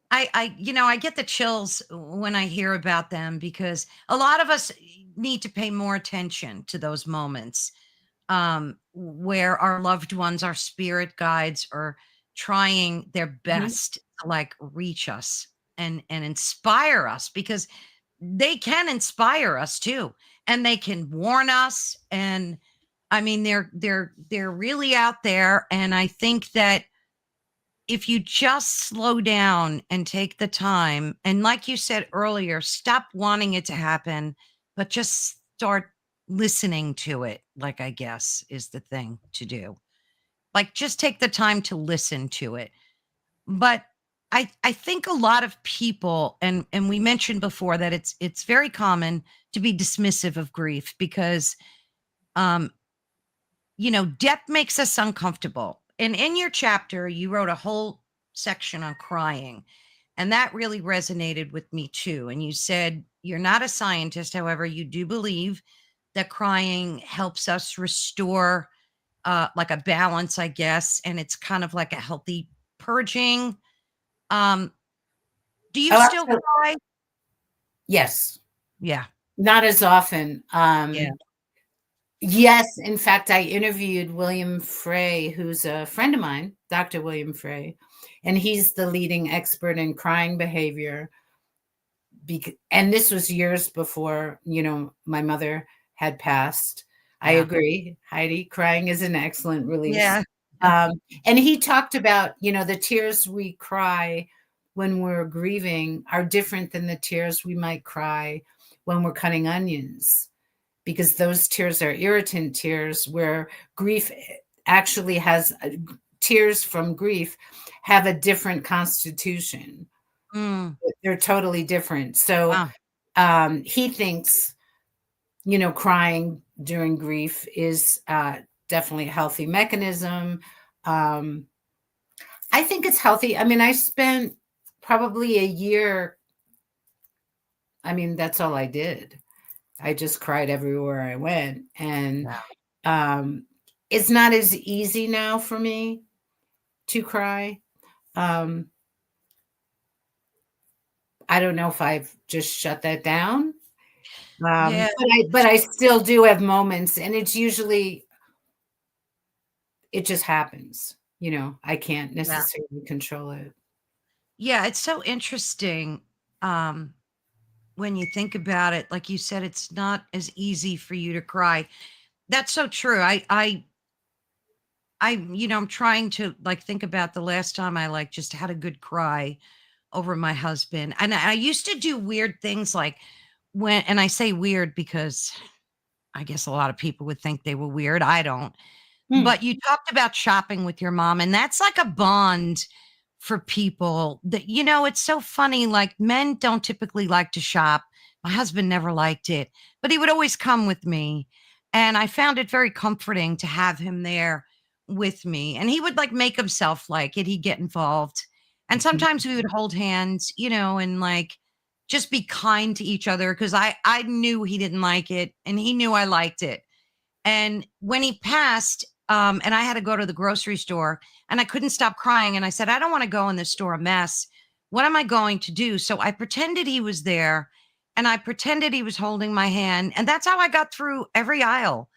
Speaker 1: I get the chills when I hear about them, because a lot of us need to pay more attention to those moments where our loved ones, our spirit guides, are trying their best to like reach us and inspire us, because they can inspire us too, and they can warn us. And I mean, they're really out there. And I think that if you just slow down and take the time, and like you said earlier, stop wanting it to happen, but just start listening to it, like, I guess is the thing to do. Like, just take the time to listen to it. But I think a lot of people, and we mentioned before that it's very common to be dismissive of grief, because um death makes us uncomfortable. And in your chapter, you wrote a whole section on crying. And that really resonated with me too. And you said you're not a scientist. However, you do believe that crying helps us restore like a balance, I guess. And it's kind of like a healthy purging. Um, Do you
Speaker 2: Oh,
Speaker 1: still
Speaker 2: absolutely.
Speaker 1: cry?
Speaker 2: Yes.
Speaker 1: Yeah.
Speaker 2: Not as often.
Speaker 1: Yeah.
Speaker 2: Yes, in fact, I interviewed William Frey, who's a friend of mine, Dr. William Frey, and he's the leading expert in crying behavior. And this was years before, my mother had passed. I
Speaker 1: Yeah.
Speaker 2: agree, Heidi, crying is an excellent release.
Speaker 1: Yeah.
Speaker 2: And he talked about, the tears we cry when we're grieving are different than the tears we might cry when we're cutting onions, because those tears are irritant tears, where grief actually has tears from grief have a different constitution.
Speaker 1: Mm.
Speaker 2: They're totally different. So
Speaker 1: Wow.
Speaker 2: he thinks, crying during grief is definitely a healthy mechanism. Um, I think it's healthy. I mean, I spent probably a year. I mean, that's all I did. I just cried everywhere I went. And
Speaker 1: Yeah.
Speaker 2: um, it's not as easy now for me to cry. Um, I don't know if I've just shut that down.
Speaker 1: Yeah.
Speaker 2: But I still do have moments, and it's usually it just happens. I can't
Speaker 1: Yeah.
Speaker 2: necessarily control it.
Speaker 1: Yeah. It's so interesting. Um, when you think about it, like you said, it's not as easy for you to cry. That's so true. I'm trying to like think about the last time I like just had a good cry over my husband. And I used to do weird things like and I say weird because I guess a lot of people would think they were weird. I don't.
Speaker 2: Hmm.
Speaker 1: But you talked about shopping with your mom, and that's like a bond for people that, it's so funny. Like men don't typically like to shop. My husband never liked it, but he would always come with me. And I found it very comforting to have him there with me. And he would like make himself like it. He'd get involved. And sometimes we would hold hands, and like just be kind to each other because I knew he didn't like it and he knew I liked it. And when he passed, and I had to go to the grocery store and I couldn't stop crying. And I said, I don't want to go in this store a mess. What am I going to do? So I pretended he was there and I pretended he was holding my hand. And that's how I got through every aisle.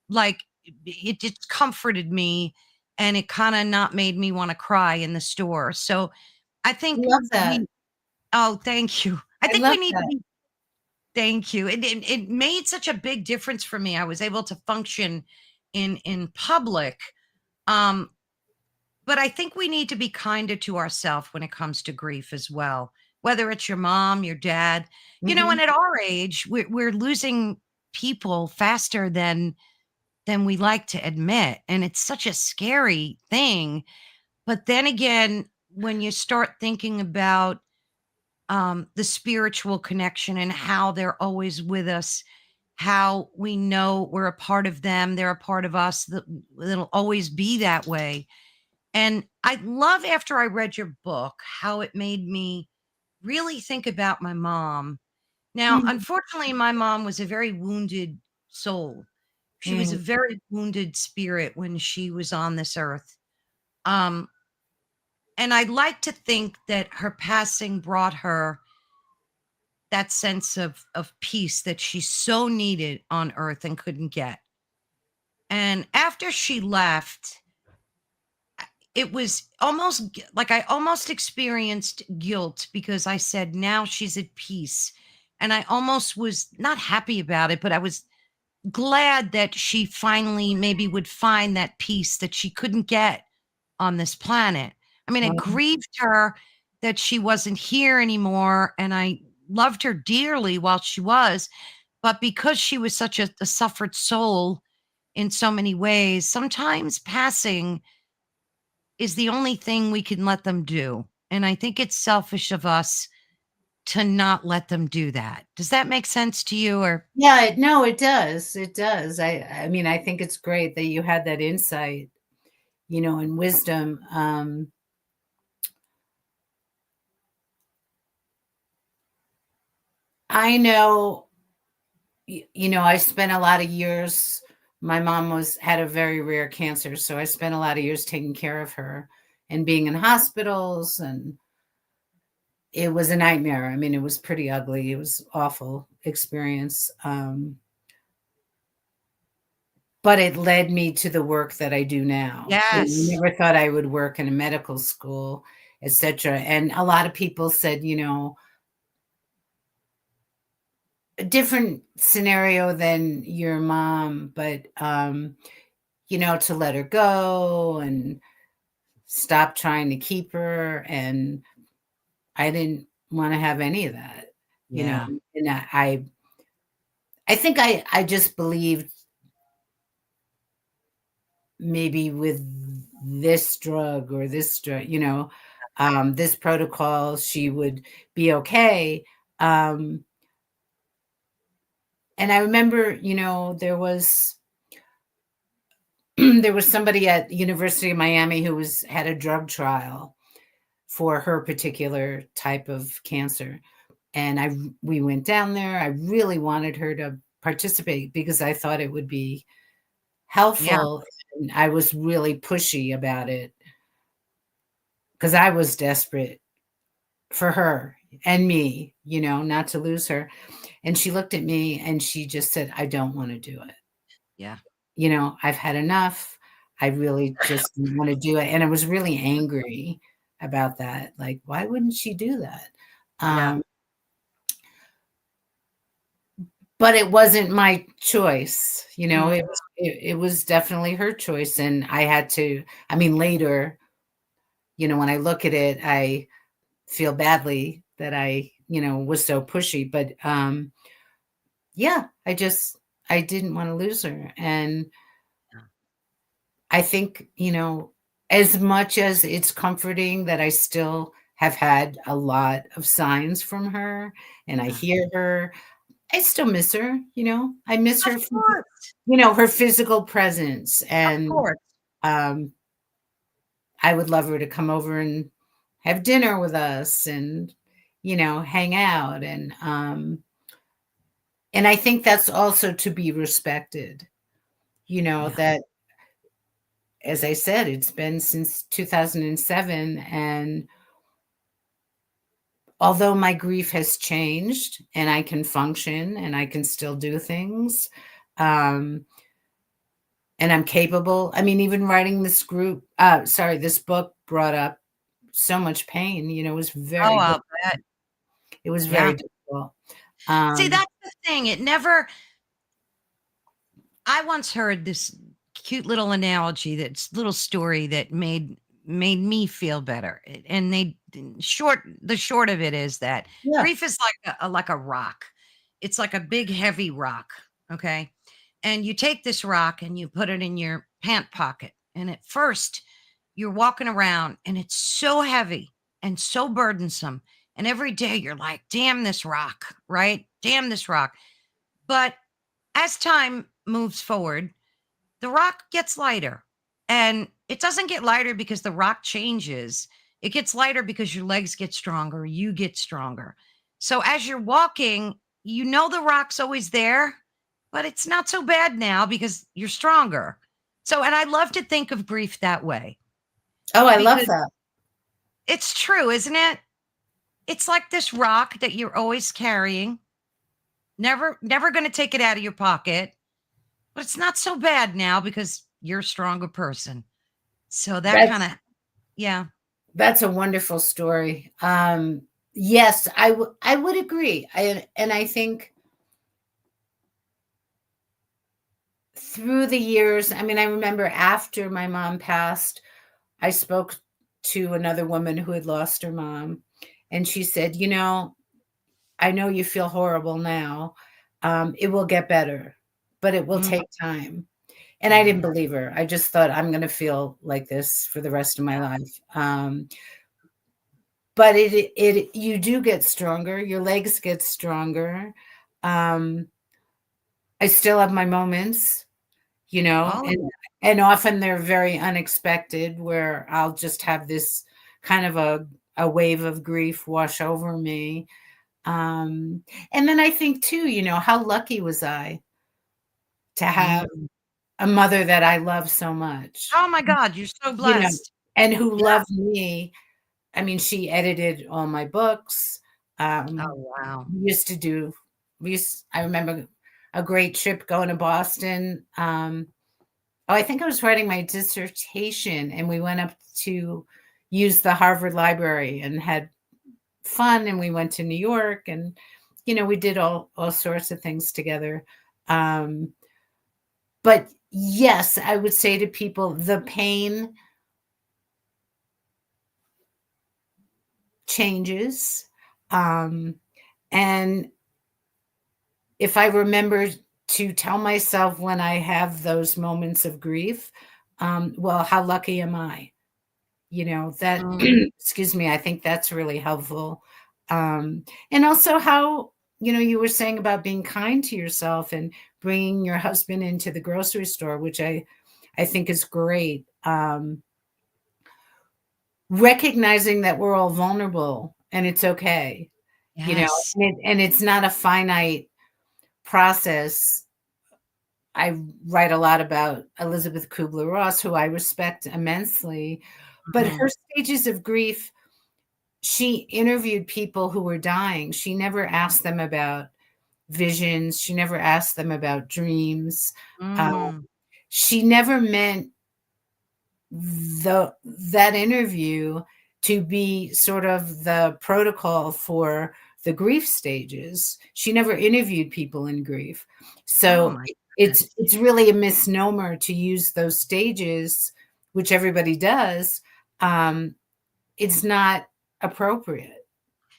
Speaker 1: Like it just comforted me and it kind of not made me want to cry in the store. So I
Speaker 2: I
Speaker 1: think
Speaker 2: love that.
Speaker 1: oh, thank you. I
Speaker 2: I
Speaker 1: think we
Speaker 2: love
Speaker 1: need to
Speaker 2: that.
Speaker 1: be Thank you. It made such a big difference for me. I was able to function in public. Um, but I think we need to be kinder to ourselves when it comes to grief as well. Whether it's your mom, your dad, and
Speaker 2: Mhm.
Speaker 1: at our age, we're losing people faster than we like to admit, and it's such a scary thing. But then again, when you start thinking about the spiritual connection and how they're always with us, how we know we're a part of them, they're a part of us, that'll always be that way. And I love after I read your book how it made me really think about my mom. Now,
Speaker 2: Mhm.
Speaker 1: unfortunately, my mom was a very wounded soul. She was a
Speaker 2: Mm.
Speaker 1: very wounded spirit when she was on this earth. Um, and I'd like to think that her passing brought her that sense of peace that she so needed on earth and couldn't get. And after she left, it was almost like I almost experienced guilt because I said now she's at peace. And I almost was not happy about it, but I was glad that she finally maybe would find that peace that she couldn't get on this planet. I mean, it
Speaker 2: Wow.
Speaker 1: grieved her that she wasn't here anymore. And I loved her dearly while she was. But because she was such a suffered soul in so many ways, sometimes passing is the only thing we can let them do. And I think it's selfish of us to not let them do that. Does that make sense to you? Or
Speaker 2: Yeah, no, it does. It does. I mean, I think it's great that you had that insight, and wisdom. I know, I spent a lot of years. My mom had a very rare cancer, so I spent a lot of years taking care of her and being in hospitals and it was a nightmare. I mean, it was pretty ugly. It was awful experience. But it led me to the work that I do now. I
Speaker 1: Yes.
Speaker 2: never thought I would work in a medical school, etc. And a lot of people said, a different scenario than your mom, but to let her go and stop trying to keep her. And I didn't want to have any of that,
Speaker 1: Yeah.
Speaker 2: and I think I just believed maybe with this drug or this drug, this protocol, she would be okay. And I remember, there was there was somebody at the University of Miami who had a drug trial for her particular type of cancer. And we went down there. I really wanted her to participate because I thought it would be
Speaker 1: Yeah.
Speaker 2: helpful. And I was really pushy about it because I was desperate for her and me, not to lose her. And she looked at me and she just said, I don't want to do it.
Speaker 1: Yeah.
Speaker 2: I've had enough. I really just want to do it. And I was really angry about that. Like, why wouldn't she do that?
Speaker 1: Yeah.
Speaker 2: But it wasn't my choice.
Speaker 1: Mm.
Speaker 2: It was definitely her choice. And I had to, later, when I look at it, I feel badly that I, was so pushy. But yeah, I didn't want to lose her. And I think, as much as it's comforting that I still have had a lot of signs from her and I
Speaker 1: Yeah.
Speaker 2: hear her, I still miss her, I miss
Speaker 1: Of
Speaker 2: her,
Speaker 1: course.
Speaker 2: her physical presence.
Speaker 1: Of
Speaker 2: And
Speaker 1: course.
Speaker 2: um, I would love her to come over and have dinner with us and, hang out. And I think that's also to be respected,
Speaker 1: Yeah.
Speaker 2: that, as I said, it's been since 2007. And although my grief has changed and I can function and I can still do things, and I'm capable. Even writing this this book brought up so much pain, it was
Speaker 1: Oh,
Speaker 2: very
Speaker 1: I'll
Speaker 2: difficult.
Speaker 1: bet.
Speaker 2: It was
Speaker 1: Yeah.
Speaker 2: very difficult.
Speaker 1: See,
Speaker 2: Um,
Speaker 1: that's the thing. I once heard this cute little analogy, that's little story that made me feel better. And the short of it is that
Speaker 2: yeah,
Speaker 1: grief is like a rock. It's like a big heavy rock, okay? And you take this rock and you put it in your pant pocket. And at first, you're walking around and it's so heavy and so burdensome. And every day you're like, damn this rock, right? Damn this rock. But as time moves forward, the rock gets lighter. And it doesn't get lighter because the rock changes. It gets lighter because your legs get stronger, you get stronger. So as you're walking, the rock's always there, but it's not so bad now because you're stronger. So, and I love to think of grief that way
Speaker 2: oh, I love
Speaker 1: because
Speaker 2: that.
Speaker 1: it's true, isn't it? It's like this rock that you're always carrying, never going to take it out of your pocket, but it's not so bad now because you're a stronger person. So that kind
Speaker 2: That's
Speaker 1: of, yeah.
Speaker 2: that's a wonderful story. Yes, I would agree. And I think through the years, I remember after my mom passed, I spoke to another woman who had lost her mom, and she said, I know you feel horrible now. It will get better, but it will
Speaker 1: Mm,
Speaker 2: take time. And I didn't
Speaker 1: mhm.
Speaker 2: believe her. I just thought I'm going to feel like this for the rest of my
Speaker 1: Yeah.
Speaker 2: life. But you do get stronger. Your legs get stronger. Um, I still have my moments,
Speaker 1: Oh,
Speaker 2: and often they're very unexpected where I'll just have this kind of a wave of grief wash over me. And then I think too, how lucky was I to have
Speaker 1: mm.
Speaker 2: a mother that I love so much,
Speaker 1: Oh my God, you're so
Speaker 2: you know,
Speaker 1: blessed.
Speaker 2: and who
Speaker 1: Yeah.
Speaker 2: loved me I mean, she edited all my books.
Speaker 1: Oh,
Speaker 2: Um,
Speaker 1: wow.
Speaker 2: we used to do, I remember a great trip going to Boston. Oh, I think I was writing my dissertation, and we went up to use the Harvard Library and had fun. And we went to New York, and we did all sorts of things together. But yes, I would say to people, the pain changes. And if I remember to tell myself when I have those moments of grief, well, how lucky am I? That,
Speaker 1: Mm,
Speaker 2: excuse me, I think that's really helpful. And also how, you were saying about being kind to yourself and bringing your husband into the grocery store, which I think is great. Recognizing that we're all vulnerable and it's okay,
Speaker 1: yes.
Speaker 2: and it's not a finite process. I write a lot about Elizabeth Kubler-Ross, who I respect immensely, but
Speaker 1: Mhm.
Speaker 2: her stages of grief, she interviewed people who were dying. She never asked them about visions. She never asked them about dreams.
Speaker 1: Mm.
Speaker 2: She never meant that interview to be sort of the protocol for the grief stages. She never interviewed people in grief.
Speaker 1: Oh
Speaker 2: So
Speaker 1: my goodness.
Speaker 2: it's really a misnomer to use those stages, which everybody does. It's not appropriate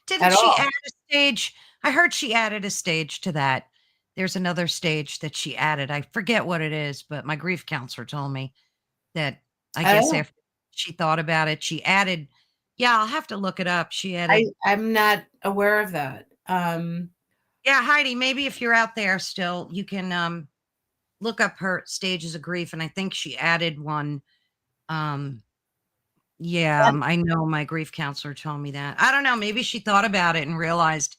Speaker 1: Didn't
Speaker 2: at
Speaker 1: she
Speaker 2: all.
Speaker 1: add a stage? I heard she added a stage to that. There's another stage that she added. I forget what it is, but my grief counselor told me that I guess
Speaker 2: Oh,
Speaker 1: after she thought about it, she added. Yeah, I'll have to look it up. She added.
Speaker 2: I'm not aware of that.
Speaker 1: Yeah, Heidi, maybe if you're out there still, you can look up her stages of grief. And I think she added one. Um, yeah, I know my grief counselor told me that. I don't know. Maybe she thought about it and realized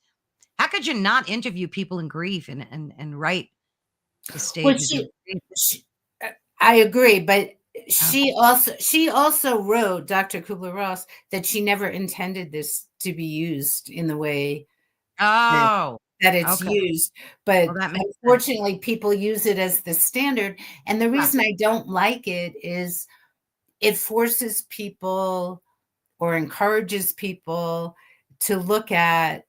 Speaker 1: how could you not interview people in grief and write the
Speaker 2: Well,
Speaker 1: stages of grief?
Speaker 2: she I agree, but
Speaker 1: Yeah.
Speaker 2: she also wrote, Dr. Kubler-Ross, that she never intended this to be used in the way that
Speaker 1: Oh,
Speaker 2: that it's
Speaker 1: okay.
Speaker 2: used,
Speaker 1: Well,
Speaker 2: but
Speaker 1: that makes sense.
Speaker 2: unfortunately, people use it as the standard, and the
Speaker 1: Yeah.
Speaker 2: reason I don't like it is it forces people or encourages people to look at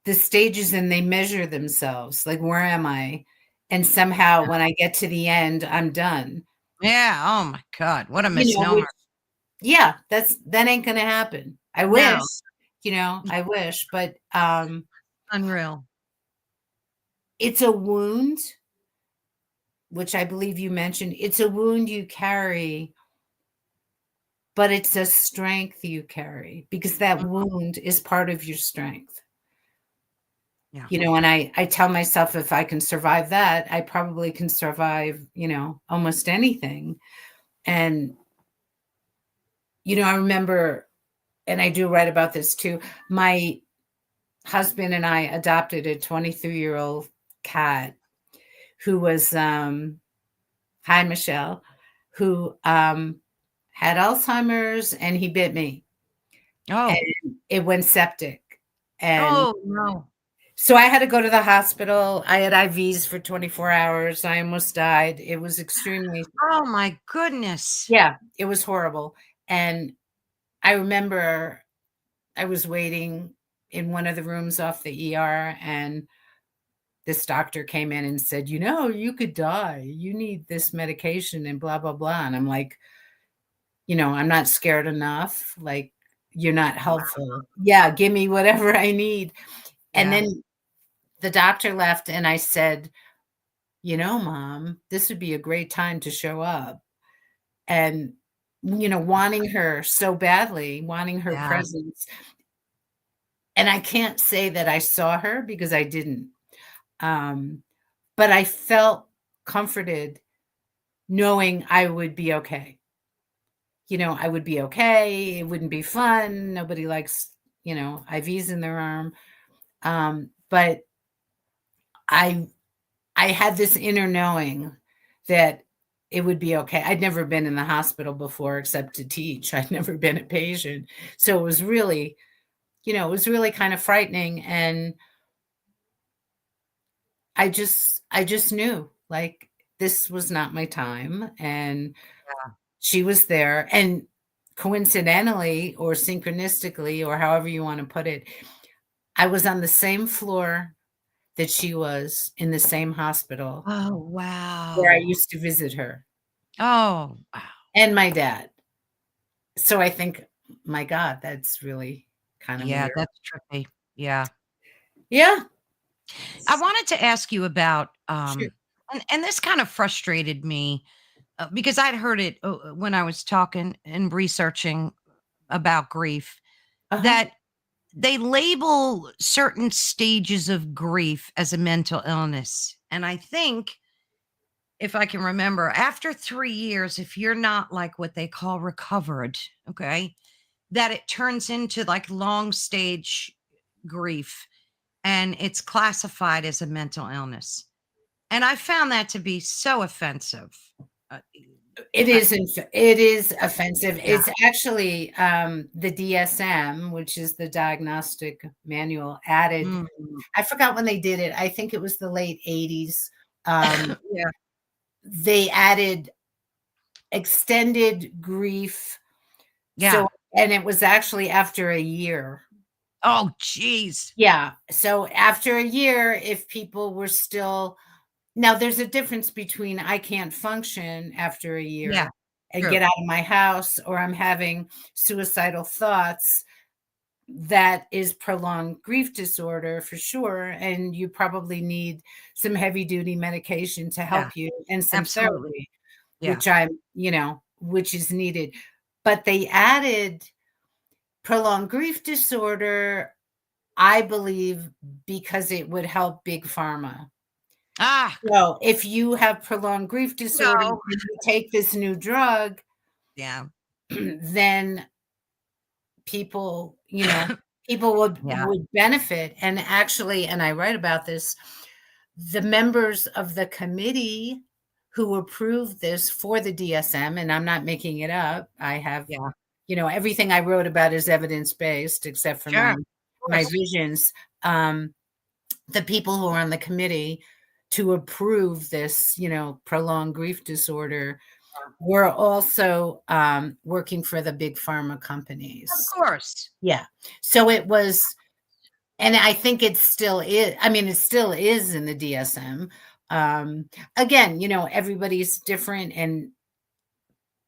Speaker 2: the stages and they measure themselves, like, "Where am I?" And somehow when I get to the end, I'm done.
Speaker 1: Yeah. Oh my God. What a
Speaker 2: Which
Speaker 1: misnomer.
Speaker 2: yeah, that ain't gonna happen. I
Speaker 1: No.
Speaker 2: wish, I wish, but,
Speaker 1: Unreal.
Speaker 2: it's a wound, which I believe you mentioned. It's a wound you carry, but it's a strength you carry because that
Speaker 1: Mm,
Speaker 2: wound is part of your strength.
Speaker 1: yeah.
Speaker 2: And I tell myself if I can survive that, I probably can survive, almost anything. And, I remember, and I do write about this too, my husband and I adopted a 23-year-old cat who was, hi, Michelle, who had Alzheimer's and he bit me
Speaker 1: Oh.
Speaker 2: and it went septic. And
Speaker 1: Oh no.
Speaker 2: so I had to go to the hospital. I had IVs for 24 hours. I almost died. It was extremely,
Speaker 1: Oh my goodness.
Speaker 2: yeah, it was horrible. And I remember I was waiting in one of the rooms off the ER, and this doctor came in and said, you could die. You need this medication and blah, blah, blah. And I'm like, I'm not scared enough. Like, you're not helpful. Yeah, give me whatever I need. And
Speaker 1: Yeah.
Speaker 2: then the doctor left, and I said, Mom, this would be a great time to show up. And, wanting her so badly, wanting her
Speaker 1: Yeah.
Speaker 2: presence. And I can't say that I saw her because I didn't. Um, but I felt comforted knowing I would be okay. I would be okay. It wouldn't be fun. Nobody likes, IVs in their arm. But I I had this inner knowing that it would be okay. I'd never been in the hospital before except to teach. I'd never been a patient. So it was really, it was really kind of frightening. And I just knew, like, this was not my time. And
Speaker 1: Yeah.
Speaker 2: she was there. And coincidentally or synchronistically, or however you want to put it, I was on the same floor that she was in the same hospital
Speaker 1: Oh,
Speaker 2: where I
Speaker 1: wow.
Speaker 2: used to visit her
Speaker 1: Oh, wow.
Speaker 2: and my dad. So I think, my God, that's really kind of
Speaker 1: Yeah,
Speaker 2: weird.
Speaker 1: that's trippy. Yeah.
Speaker 2: Yeah.
Speaker 1: I wanted to ask you about,
Speaker 2: Sure.
Speaker 1: and this kind of frustrated me because I'd heard it when I was talking and researching about grief,
Speaker 2: Uh-huh.
Speaker 1: that they label certain stages of grief as a mental illness. And I think, if I can remember, after 3 years, if you're not like what they call recovered, okay, that it turns into like long stage grief and it's classified as a mental illness. And I found that to be so offensive. Uh,
Speaker 2: It
Speaker 1: uh,
Speaker 2: is it is offensive.
Speaker 1: yeah.
Speaker 2: It's actually, the DSM, which is the diagnostic manual, added.
Speaker 1: Mm.
Speaker 2: I forgot when they did it. I think it was the late '80s.
Speaker 1: Yeah.
Speaker 2: They added extended grief.
Speaker 1: Yeah.
Speaker 2: So, and it was actually after a year.
Speaker 1: Oh, geez.
Speaker 2: Yeah. So after a year, if people were still, now there's a difference between I can't function after a
Speaker 1: Yeah.
Speaker 2: year and
Speaker 1: True.
Speaker 2: get out of my house, or I'm having suicidal thoughts. That is prolonged grief disorder for sure. And you probably need some heavy duty medication to
Speaker 1: Yeah.
Speaker 2: help you and some
Speaker 1: Absolutely.
Speaker 2: therapy,
Speaker 1: Yeah.
Speaker 2: which is needed. But they added prolonged grief disorder, I believe, because it would help big pharma.
Speaker 1: Ah,
Speaker 2: So if you have prolonged grief disorder and
Speaker 1: no.
Speaker 2: you take this new drug,
Speaker 1: Yeah.
Speaker 2: then people, people would
Speaker 1: Yeah.
Speaker 2: would benefit. And actually, and I write about this, the members of the committee who approved this for the DSM, and I'm not making it up. I have,
Speaker 1: Yeah.
Speaker 2: everything I wrote about is evidence-based except for
Speaker 1: Sure.
Speaker 2: my
Speaker 1: Of
Speaker 2: my
Speaker 1: course.
Speaker 2: visions. The people who are on the committee to approve this, prolonged grief disorder, were also working for the big pharma
Speaker 1: Of
Speaker 2: companies.
Speaker 1: course.
Speaker 2: Yeah. So it was, and I think it still is. I mean, it still is in the DSM. Again, everybody's different. And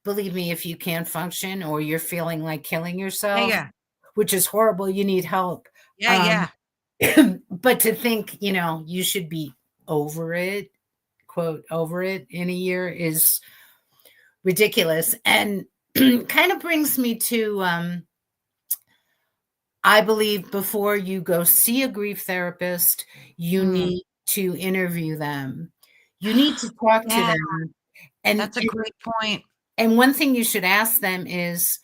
Speaker 2: believe me, if you can't function or you're feeling like killing
Speaker 1: Yeah.
Speaker 2: yourself,
Speaker 1: Yeah.
Speaker 2: which is horrible, you need help.
Speaker 1: Yeah.
Speaker 2: Um,
Speaker 1: Yeah.
Speaker 2: but to think, you should be over it, quote, over it in a year is ridiculous. And kind of brings me to, I believe before you go see a grief therapist, you
Speaker 1: Mm.
Speaker 2: need to interview them. You need to talk to
Speaker 1: Yeah.
Speaker 2: them. And,
Speaker 1: That's a
Speaker 2: and
Speaker 1: great point.
Speaker 2: and one thing you should ask them is,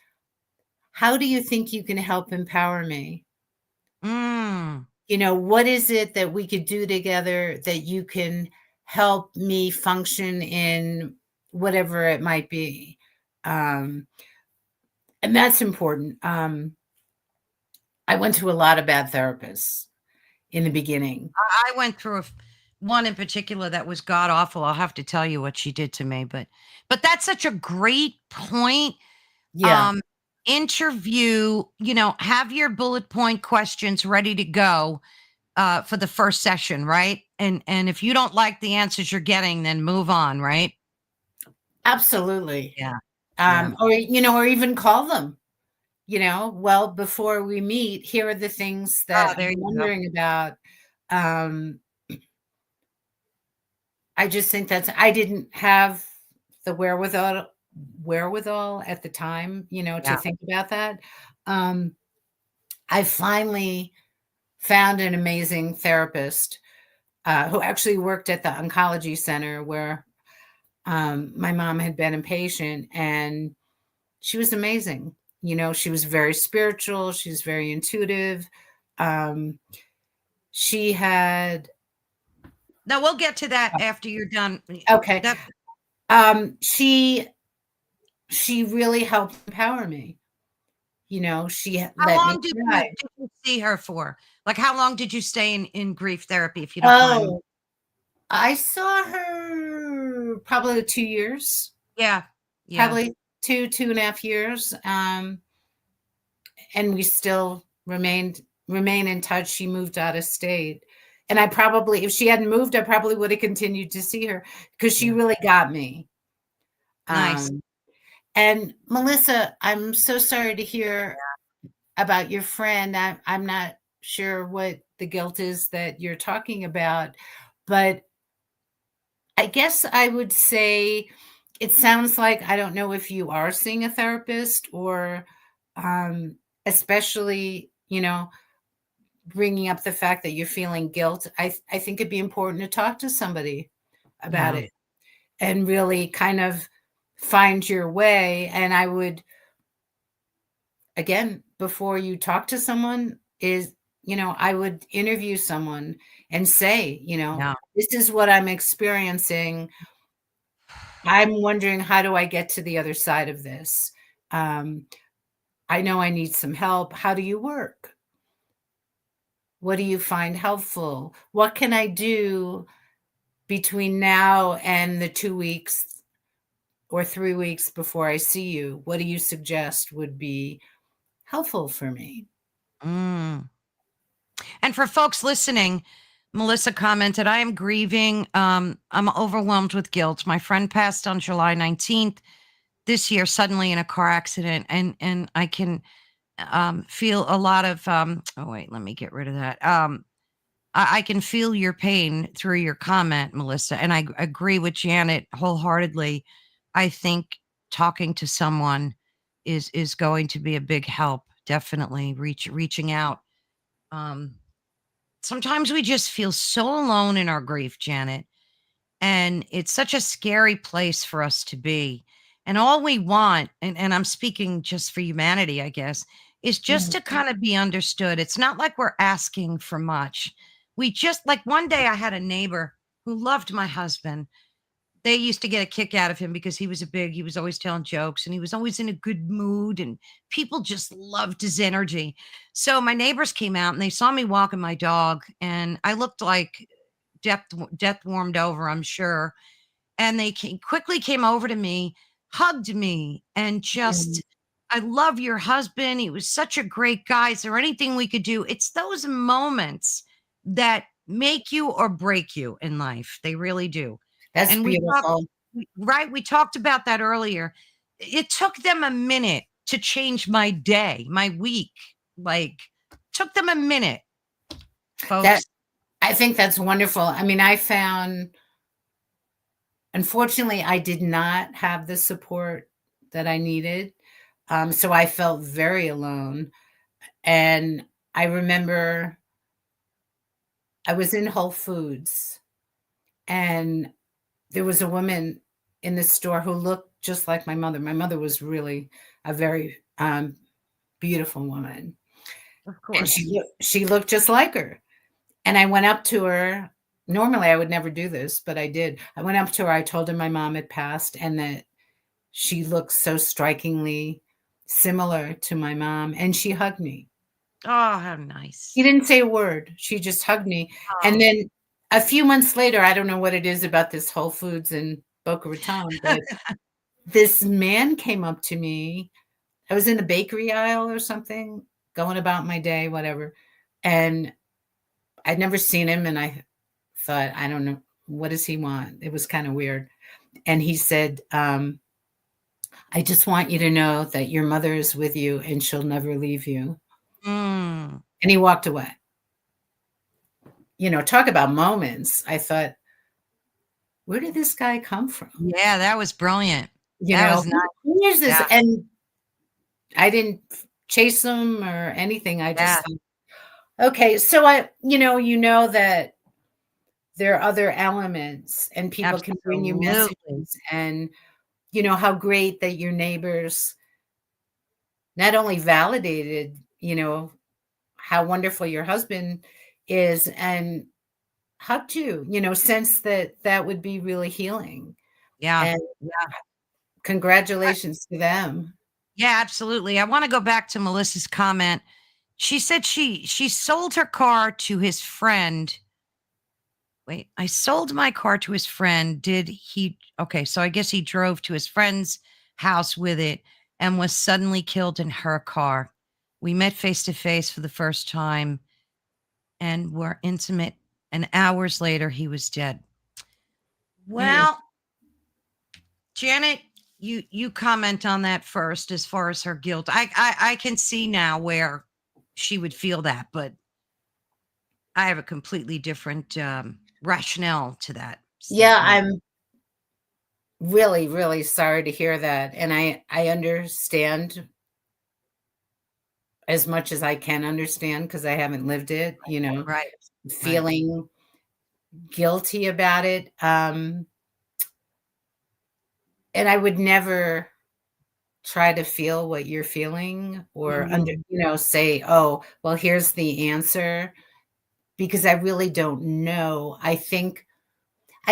Speaker 2: how do you think you can help empower me?
Speaker 1: Mm.
Speaker 2: What is it that we could do together that you can help me function in whatever it might be? Um, and that's important. I went to a lot of bad therapists in the beginning.
Speaker 1: I went through one in particular that was god awful. I'll have to tell you what she did to me, but that's such a great point.
Speaker 2: Yeah,
Speaker 1: Um, interview, have your bullet point questions ready to go for the first session, right? And if you don't like the answers you're getting, then move on, right?
Speaker 2: absolutely.
Speaker 1: Yeah. Yeah.
Speaker 2: Or even call them, well, before we meet, here are the things
Speaker 1: Oh,
Speaker 2: that I'm
Speaker 1: there you go.
Speaker 2: wondering about. Um, I just think I didn't have the wherewithal at the time, to
Speaker 1: Yeah.
Speaker 2: think about that. Um, I finally found an amazing therapist who actually worked at the oncology center where my mom had been a patient, and she was amazing. She was very spiritual. She was very intuitive. Um, she had,
Speaker 1: No, we'll get to that after you're done.
Speaker 2: okay.
Speaker 1: That
Speaker 2: She really helped empower me. She
Speaker 1: How
Speaker 2: let me
Speaker 1: long did
Speaker 2: try.
Speaker 1: you see her for? Like, how long did you stay in grief therapy, if you don't mind?
Speaker 2: Oh, I saw her probably 2 years,
Speaker 1: Yeah. Yeah.
Speaker 2: probably 2.5 years, and we still remain in touch. She moved out of state, and I probably if she hadn't moved, I probably would have continued to see her because she
Speaker 1: Yeah.
Speaker 2: really got me.
Speaker 1: Nice.
Speaker 2: Um, and Melissa, I'm so sorry to hear about your friend. I'm not sure what the guilt is that you're talking about, but I guess I would say it sounds like I don't know if you are seeing a therapist or especially, bringing up the fact that you're feeling guilt. I think it'd be important to talk to somebody about
Speaker 1: Yeah.
Speaker 2: it and really kind of find your way. And I would, again, before you talk to someone, I would interview someone and say,
Speaker 1: Yeah.
Speaker 2: this is what I'm experiencing. I'm wondering, how do I get to the other side of this? Um, I know I need some help. How do you work? What do you find helpful? What can I do between now and the 2 weeks or 3 weeks before I see you? What do you suggest would be helpful for me?
Speaker 1: Mm. And for folks listening, Melissa commented, I am grieving. I'm overwhelmed with guilt. My friend passed on July 19th this year, suddenly in a car accident. And I can feel a lot of, oh, wait, let me get rid of that. I can feel your pain through your comment, Melissa. And I agree with Janet wholeheartedly. I think talking to someone is going to be a big help. Definitely reaching out. Um, Sometimes we just feel so alone in our grief, Janet. And it's such a scary place for us to be. And all we want, and I'm speaking just for humanity, I guess, is just
Speaker 2: Mhm.
Speaker 1: to kind of be understood. It's not like we're asking for much. We just, like, one day I had a neighbor who loved my husband. They used to get a kick out of him because he was always telling jokes and he was always in a good mood and people just loved his energy. So my neighbors came out and they saw me walking my dog and I looked like death warmed over, I'm sure. And they quickly came over to me, hugged me, and
Speaker 2: Mhm.
Speaker 1: just, I love your husband. He was such a great guy. Is there anything we could do? It's those moments that make you or break you in life. They really do.
Speaker 2: That's
Speaker 1: And
Speaker 2: beautiful.
Speaker 1: right? We talked about that earlier. It took them a minute to change my day, my week. Like, took them a minute,
Speaker 2: That
Speaker 1: folks.
Speaker 2: I think that's wonderful. I mean, I found unfortunately, I did not have the support that I needed. So I felt very alone. And I remember I was in Whole Foods and there was a woman in the store who looked just like my mother. My mother was really a very beautiful woman.
Speaker 1: Of
Speaker 2: And
Speaker 1: course.
Speaker 2: she looked just like her. And I went up to her. Normally, I would never do this, but I did. I went up to her. I told her my mom had passed and that she looked so strikingly similar to my mom, and she hugged me.
Speaker 1: Oh, how
Speaker 2: She
Speaker 1: nice.
Speaker 2: didn't say a word. She just hugged me. And
Speaker 1: Oh.
Speaker 2: then a few months later, I don't know what it is about this Whole Foods in Boca Raton, but this man came up to me. I was in the bakery aisle or something, going about my day, whatever. And I'd never seen him, and I thought, I don't know, what does he want? It was kind of weird. And he said, I just want you to know that your mother is with you and she'll never leave you.
Speaker 1: Mm.
Speaker 2: And he walked away. Talk about moments. I thought, where did this guy come from?
Speaker 1: Yeah, that was brilliant.
Speaker 2: You
Speaker 1: That
Speaker 2: know,
Speaker 1: was nice.
Speaker 2: who is this?
Speaker 1: Yeah,
Speaker 2: And I didn't chase him or anything. I
Speaker 1: yeah,
Speaker 2: just thought, okay, so that there are other elements and people can bring you
Speaker 1: absolutely.
Speaker 2: messages and how great that your neighbors not only validated, how wonderful your husband is and hugged you, sense that that would be really healing.
Speaker 1: Yeah.
Speaker 2: And
Speaker 1: Yeah.
Speaker 2: congratulations to them.
Speaker 1: Yeah, absolutely. I want to go back to Melissa's comment. She said she sold her car to his friend. Wait, I sold my car to his friend. Did he? Okay, so I guess he drove to his friend's house with it and was suddenly killed in her car. We met face to face for the first time and were intimate, and hours later he was dead.
Speaker 2: Mm.
Speaker 1: Well, Janet, you comment on that first as far as her guilt. I can see now where she would feel that, but I have a completely different rationale to that
Speaker 2: Yeah,
Speaker 1: statement.
Speaker 2: I'm really, really sorry to hear that. And I understand as much as I can understand because I haven't lived it,
Speaker 1: Right, right.
Speaker 2: feeling guilty about it. And I would never try to feel what you're feeling or
Speaker 1: Mhm.
Speaker 2: say, oh, well, here's the answer, because I really don't know. I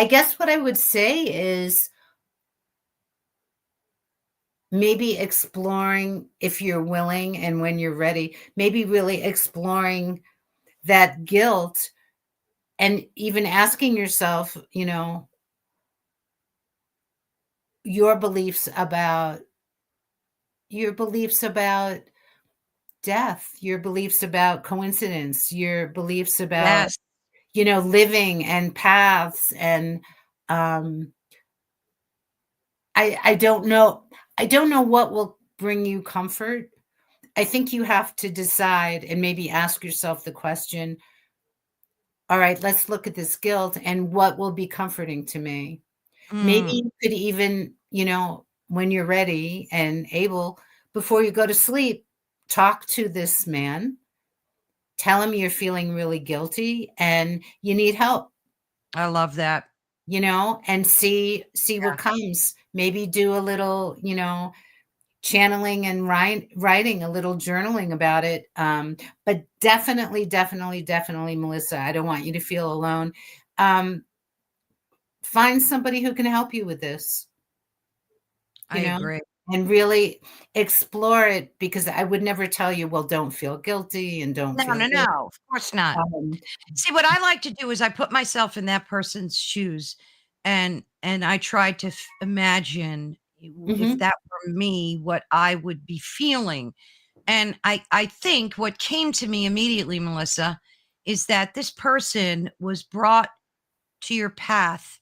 Speaker 2: guess what I would say is maybe exploring, if you're willing and when you're ready, maybe really exploring that guilt and even asking yourself, your beliefs about your beliefs about death, your beliefs about coincidence, your beliefs about,
Speaker 1: Yes,
Speaker 2: living and paths. And um I don't know. I don't know what will bring you comfort. I think you have to decide and maybe ask yourself the question, all right, let's look at this guilt and what will be comforting to me. Maybe
Speaker 1: mm,
Speaker 2: you could even, when you're ready and able, before you go to sleep, talk to this man, tell him you're feeling really guilty and you need help,
Speaker 1: I love that.
Speaker 2: and see what
Speaker 1: Yeah,
Speaker 2: comes. Maybe do a little, channeling and writing a little journaling about it. But definitely, definitely, definitely, Melissa, I don't want you to feel alone. Um, find somebody who can help you with this,
Speaker 1: I
Speaker 2: you know,
Speaker 1: agree.
Speaker 2: and really explore it, because I would never tell you, well, don't feel guilty and don't
Speaker 1: No,
Speaker 2: feel
Speaker 1: no,
Speaker 2: this.
Speaker 1: no, of course not.
Speaker 2: Um,
Speaker 1: See, what I like to do is I put myself in that person's shoes and I try to imagine if
Speaker 2: mhm.
Speaker 1: that were me, what I would be feeling. And I think what came to me immediately, Melissa, is that this person was brought to your path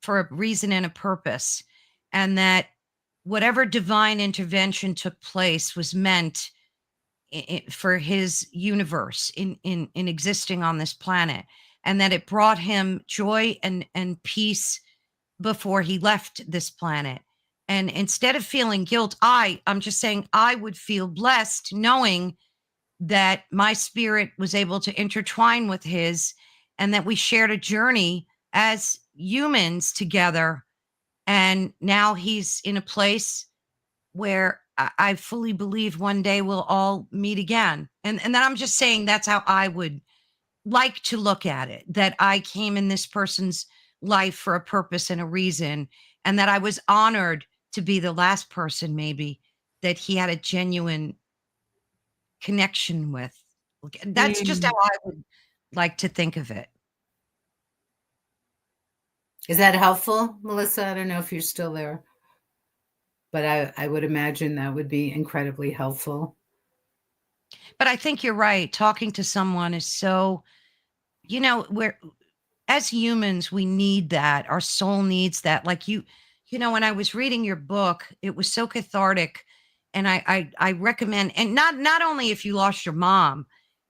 Speaker 1: for a reason and a purpose, and that whatever divine intervention took place was meant for his universe in existing on this planet, and that it brought him joy and peace before he left this planet. And instead of feeling guilt, I'm just saying I would feel blessed knowing that my spirit was able to intertwine with his, and that we shared a journey as humans together. And now he's in a place where I fully believe one day we'll all meet again. And then I'm just saying that's how I would like to look at it, that I came in this person's life for a purpose and a reason, and that I was honored to be the last person, maybe, that he had a genuine connection with. That's just how
Speaker 2: Mm.
Speaker 1: I would like to think of it.
Speaker 2: Is that helpful, Melissa? I don't know if you're still there, but I would imagine that would be incredibly helpful.
Speaker 1: But I think you're right. Talking to someone is so, we're as humans, we need that. Our soul needs that. Like when I was reading your book, it was so cathartic. And I recommend, and not only if you lost your mom,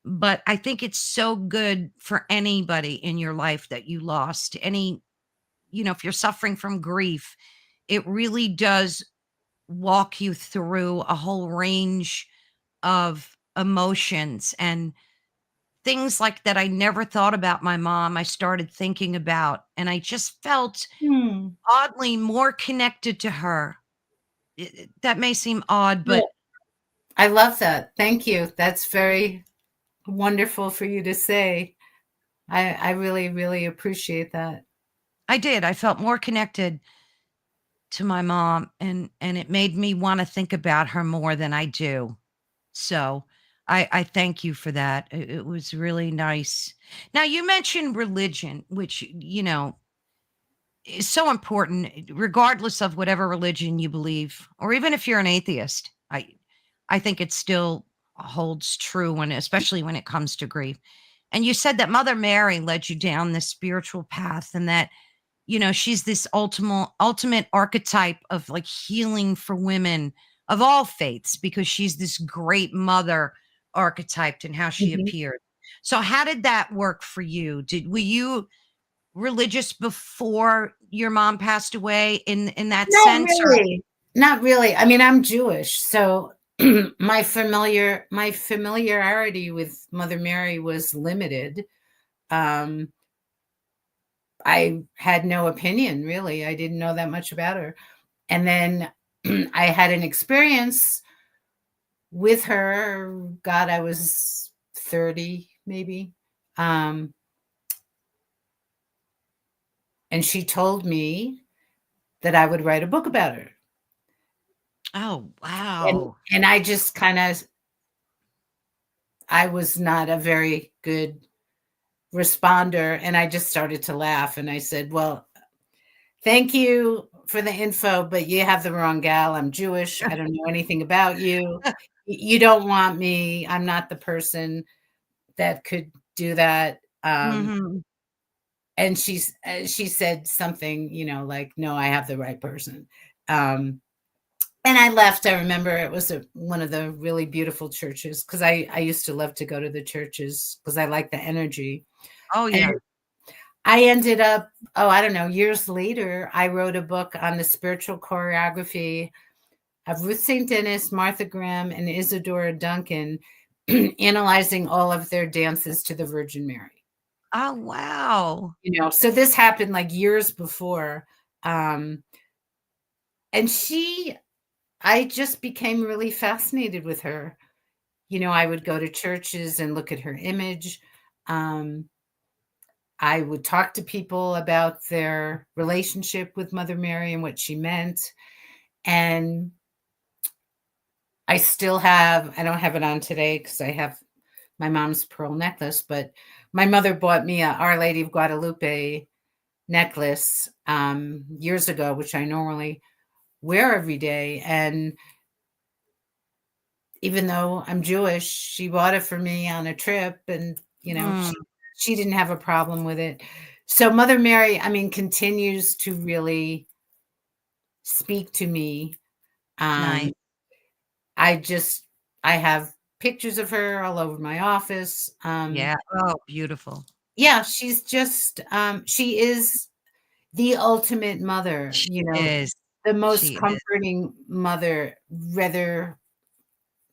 Speaker 1: but I think it's so good for anybody in your life that you lost. If you're suffering from grief, it really does walk you through a whole range of emotions and things like that I never thought about my mom, I started thinking about, and I just felt
Speaker 2: Hmm.
Speaker 1: oddly more connected to her. That may seem odd,
Speaker 2: Yeah.
Speaker 1: but
Speaker 2: I love that. Thank you. That's very wonderful for you to say. I really, really appreciate that.
Speaker 1: I did. I felt more connected to my mom, and it made me want to think about her more than I do. So I thank you for that. It was really nice. Now you mentioned religion, which is so important, regardless of whatever religion you believe, or even if you're an atheist. I think it still holds true when, especially when it comes to grief. And you said that Mother Mary led you down this spiritual path, and that she's this ultimate archetype of like healing for women of all faiths, because she's this great mother archetyped in how she
Speaker 2: Mhm.
Speaker 1: appeared. So how did that work for you? Were you religious before your mom passed away in that
Speaker 2: Not
Speaker 1: sense, or?
Speaker 2: really. Not really. I mean, I'm Jewish, so my familiarity with Mother Mary was limited. Um, I had no opinion, really. I didn't know that much about her. And then I had an experience with her. God, I was 30 maybe. Um, and she told me that I would write a book about her.
Speaker 1: Oh,
Speaker 2: And
Speaker 1: wow.
Speaker 2: and I just kind of I was not a very good responder, and I just started to laugh, and I said, "Well, thank you for the info, but you have the wrong gal. I'm Jewish. I don't know anything about you. You don't want me. I'm not the person that could do that."
Speaker 1: Mhm.
Speaker 2: And she said something, like, "No, I have the right person." Um, and I left. I remember it was one of the really beautiful churches, because I used to love to go to the churches because I like the energy.
Speaker 1: Oh,
Speaker 2: And
Speaker 1: yeah.
Speaker 2: I ended up, oh, I don't know, years later, I wrote a book on the spiritual choreography of Ruth St. Denis, Martha Graham, and Isadora Duncan, analyzing all of their dances to the Virgin Mary.
Speaker 1: Oh, wow.
Speaker 2: So this happened like years before. And I just became really fascinated with her. I would go to churches and look at her image. Um, I would talk to people about their relationship with Mother Mary and what she meant. And I don't have it on today because I have my mom's pearl necklace, but my mother bought me a Our Lady of Guadalupe necklace years ago, which I normally wear every day. And even though I'm Jewish, she bought it for me on a trip, and
Speaker 1: Mm,
Speaker 2: she didn't have a problem with it. So Mother Mary, I mean, continues to really speak to me.
Speaker 1: nice.
Speaker 2: Um, I just I have pictures of her all over my office.
Speaker 1: Yeah. Oh, beautiful.
Speaker 2: Yeah, she is the ultimate mother,
Speaker 1: She is.
Speaker 2: the most
Speaker 1: She is.
Speaker 2: comforting mother, whether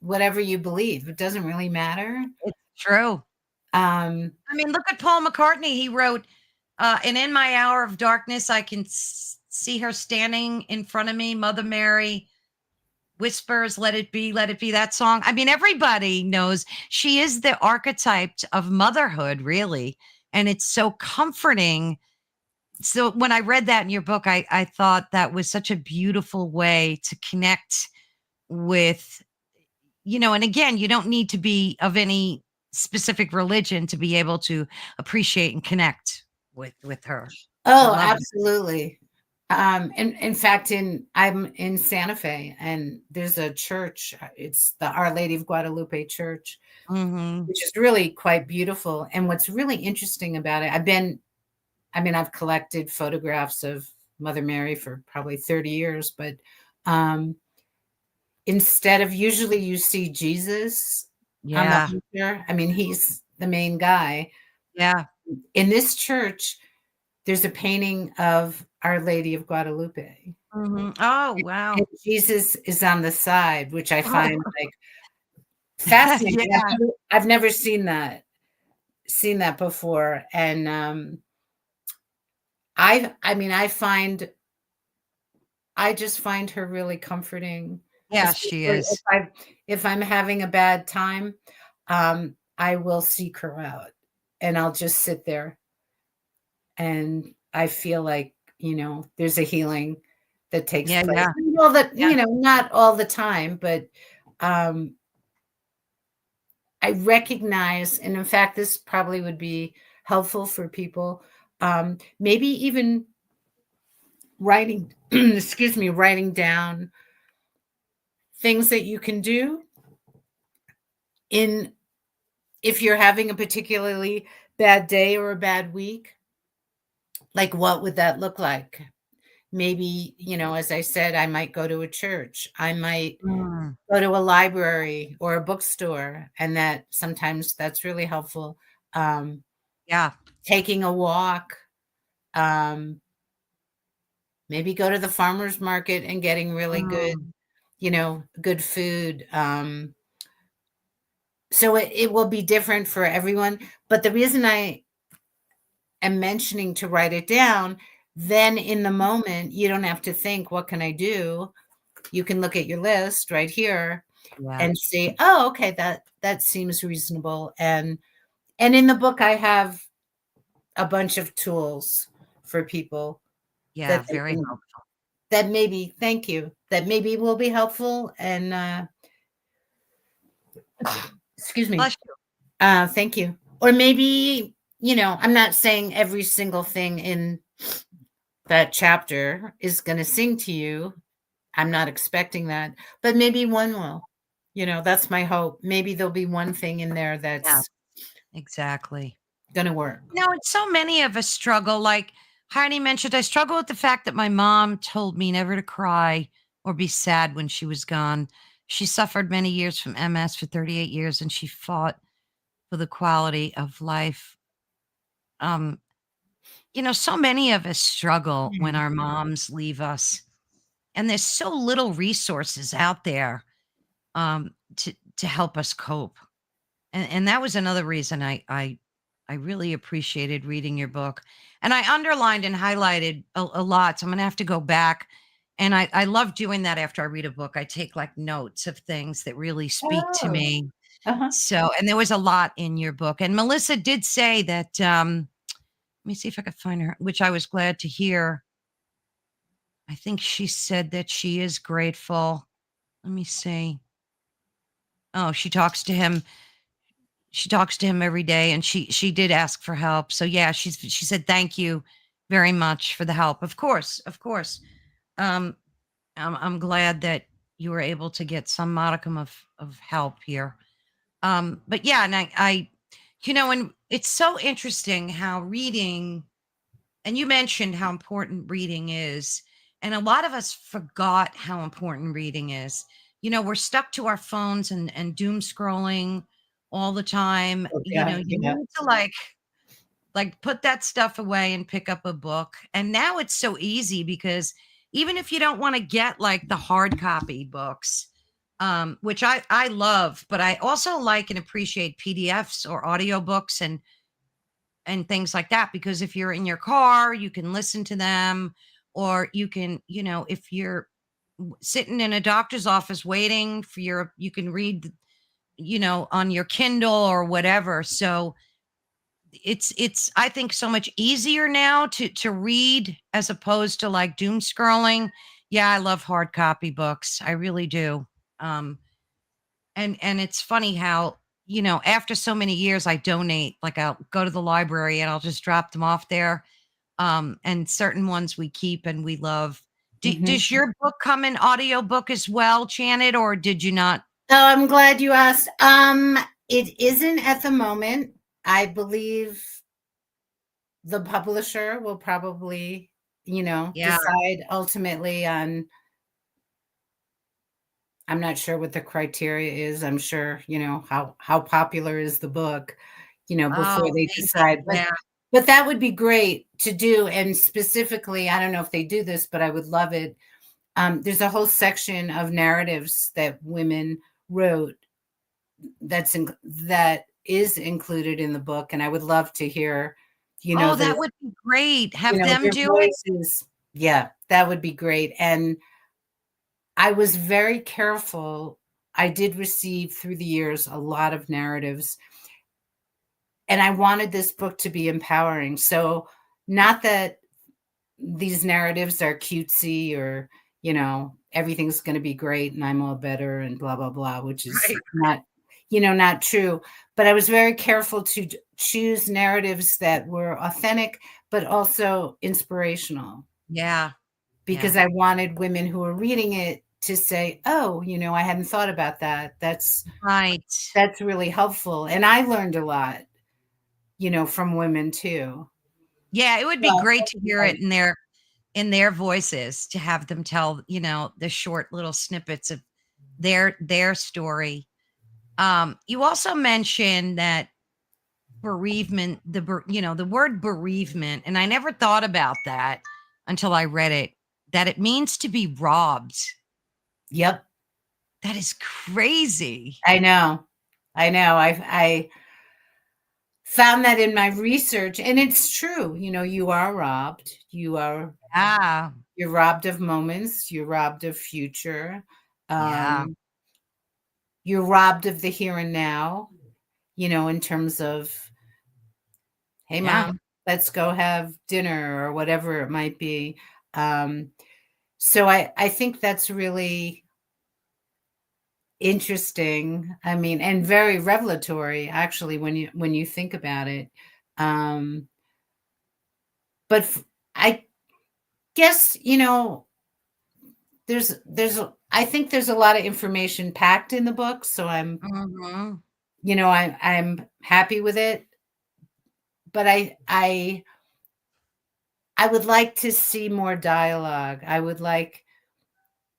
Speaker 2: whatever you believe, it doesn't really matter.
Speaker 1: It's true.
Speaker 2: Um,
Speaker 1: I mean, look at Paul McCartney. He wrote, and in my hour of darkness, I can see her standing in front of me. Mother Mary whispers, let it be, let it be. That song. I mean, everybody knows she is the archetype of motherhood, really. And it's so comforting. So when I read that in your book, I thought that was such a beautiful way to connect with, and again, you don't need to be of any specific religion to be able to appreciate and connect with her. I
Speaker 2: oh,
Speaker 1: love it.
Speaker 2: absolutely. In fact, I'm in Santa Fe, and there's a church. It's the Our Lady of Guadalupe Church,
Speaker 1: Mhm.
Speaker 2: which is really quite beautiful. And what's really interesting about it, I've collected photographs of Mother Mary for probably 30 years, but um, instead of usually you see Jesus on the
Speaker 1: Yeah.
Speaker 2: altar, I mean, he's the main guy.
Speaker 1: Yeah.
Speaker 2: In this church, there's a painting of Our Lady of Guadalupe.
Speaker 1: Mhm. Oh,
Speaker 2: And
Speaker 1: wow.
Speaker 2: Jesus is on the side, which I
Speaker 1: Oh,
Speaker 2: find, like, fascinating.
Speaker 1: yeah.
Speaker 2: I've never seen that before, and, I mean, I just find her really comforting,
Speaker 1: Yeah, she
Speaker 2: especially
Speaker 1: is.
Speaker 2: if I'm having a bad time, I will seek her out, and I'll just sit there, and I feel like, there's a healing that takes
Speaker 1: Yeah,
Speaker 2: place.
Speaker 1: yeah,
Speaker 2: Well, that,
Speaker 1: yeah.
Speaker 2: not all the time, but um, I recognize, and in fact, this probably would be helpful for people. Maybe even writing, excuse me, writing down things that you can do in if you're having a particularly bad day or a bad week. Like, what would that look like? Maybe, as I said, I might go to a church. I might
Speaker 1: Mm,
Speaker 2: go to a library or a bookstore, and that sometimes that's really helpful. Um,
Speaker 1: yeah.
Speaker 2: Taking a walk, um, maybe go to the farmer's market and getting really good,
Speaker 1: Mm,
Speaker 2: good food. So it will be different for everyone. But the reason I am mentioning to write it down, then in the moment, you don't have to think, what can I do? You can look at your list right here
Speaker 1: yeah,
Speaker 2: and see, oh, okay, that seems reasonable. And in the book, I have a bunch of tools for people
Speaker 1: yeah.
Speaker 2: that they
Speaker 1: Very
Speaker 2: can,
Speaker 1: helpful.
Speaker 2: that maybe, thank you, that maybe will be helpful. And excuse me.
Speaker 1: Bless you.
Speaker 2: Thank you. Or maybe, I'm not saying every single thing in that chapter is going to sing to you. I'm not expecting that, but maybe one will. That's my hope. Maybe there'll be one thing in there
Speaker 1: Yeah,
Speaker 2: that's
Speaker 1: exactly.
Speaker 2: going to work.
Speaker 1: It's so many of us struggle. Like Heidi mentioned, I struggle with the fact that my mom told me never to cry or be sad when she was gone. She suffered many years from MS for 38 years and she fought for the quality of life. Um, so many of us struggle when
Speaker 2: Mm.
Speaker 1: our moms leave us, and there's so little resources out there to help us cope. And that was another reason I really appreciated reading your book. And I underlined and highlighted a lot. So I'm gonna have to go back. And I love doing that after I read a book. I take like notes of things that really speak to
Speaker 2: Oh,
Speaker 1: me.
Speaker 2: uh-huh.
Speaker 1: So, and there was a lot in your book. And Melissa did say that, let me see if I could find her, which I was glad to hear. I think she said that she is grateful. Let me see. Oh, she talks to him every day, and she did ask for help. So yeah, she said thank you very much for the help. Of course, of course. um I'm glad that you were able to get some modicum of help here. But yeah, and and it's so interesting how reading, and you mentioned how important reading is, and a lot of us forgot how important reading is. We're stuck to our phones and doom scrolling all the time.
Speaker 2: Oh, yeah,
Speaker 1: You
Speaker 2: yeah.
Speaker 1: need to like put that stuff away and pick up a book. And now it's so easy because even if you don't want to get like the hard copy books, which I love, but I also like and appreciate PDFs or audiobooks and things like that, because if you're in your car you can listen to them, or you can, if you're sitting in a doctor's office waiting for you can read, on your Kindle or whatever. So it's I think so much easier now to read as opposed to like doom scrolling. Yeah, I love hard copy books, I really do. um and it's funny how, after so many years I donate, like I'll go to the library and I'll just drop them off there. And certain ones we keep and we love.
Speaker 2: Mhm.
Speaker 1: Does your book come in audiobook as well, Janet, or did you not?
Speaker 2: Oh, I'm glad you asked. It isn't at the moment. I believe the publisher will probably,
Speaker 1: Yeah.
Speaker 2: decide ultimately on. I'm not sure what the criteria is. I'm sure, how popular is the book, before
Speaker 1: Oh,
Speaker 2: they
Speaker 1: maybe.
Speaker 2: decide. But
Speaker 1: Yeah.
Speaker 2: but that would be great to do. And specifically, I don't know if they do this, but I would love it. There's a whole section of narratives that women wrote that is included in the book, and I would love to hear,
Speaker 1: Oh,
Speaker 2: their
Speaker 1: that would be great. Have them
Speaker 2: their
Speaker 1: do it.
Speaker 2: voices. Yeah, that would be great. And I was very careful. I did receive through the years a lot of narratives, and I wanted this book to be empowering. So, not that these narratives are cutesy or, everything's going to be great and I'm all better and blah, blah, blah, which is
Speaker 1: Right.
Speaker 2: not true. But I was very careful to choose narratives that were authentic, but also inspirational,
Speaker 1: Yeah.
Speaker 2: because
Speaker 1: Yeah.
Speaker 2: I wanted women who were reading it to say, oh, I hadn't thought about that. That's
Speaker 1: Right.
Speaker 2: really helpful. And I learned a lot, from women too.
Speaker 1: Yeah, it would be
Speaker 2: Well,
Speaker 1: great to hear it in their voices, to have them tell, the short little snippets of their story. You also mentioned that bereavement, the word bereavement, and I never thought about that until I read it, that it means to be robbed.
Speaker 2: Yep.
Speaker 1: That is crazy.
Speaker 2: I know. I found that in my research, and it's true. You are robbed.
Speaker 1: Yeah.
Speaker 2: You're robbed of moments. You're robbed of future.
Speaker 1: Yeah.
Speaker 2: You're robbed of the here and now, in terms of, hey,
Speaker 1: Yeah.
Speaker 2: mom, let's go have dinner or whatever it might be. So I think that's really interesting. I mean, and very revelatory, actually, when you think about it. But I guess, I think there's a lot of information packed in the book, so
Speaker 1: Mhm.
Speaker 2: I'm happy with it. But I would like to see more dialogue. I would like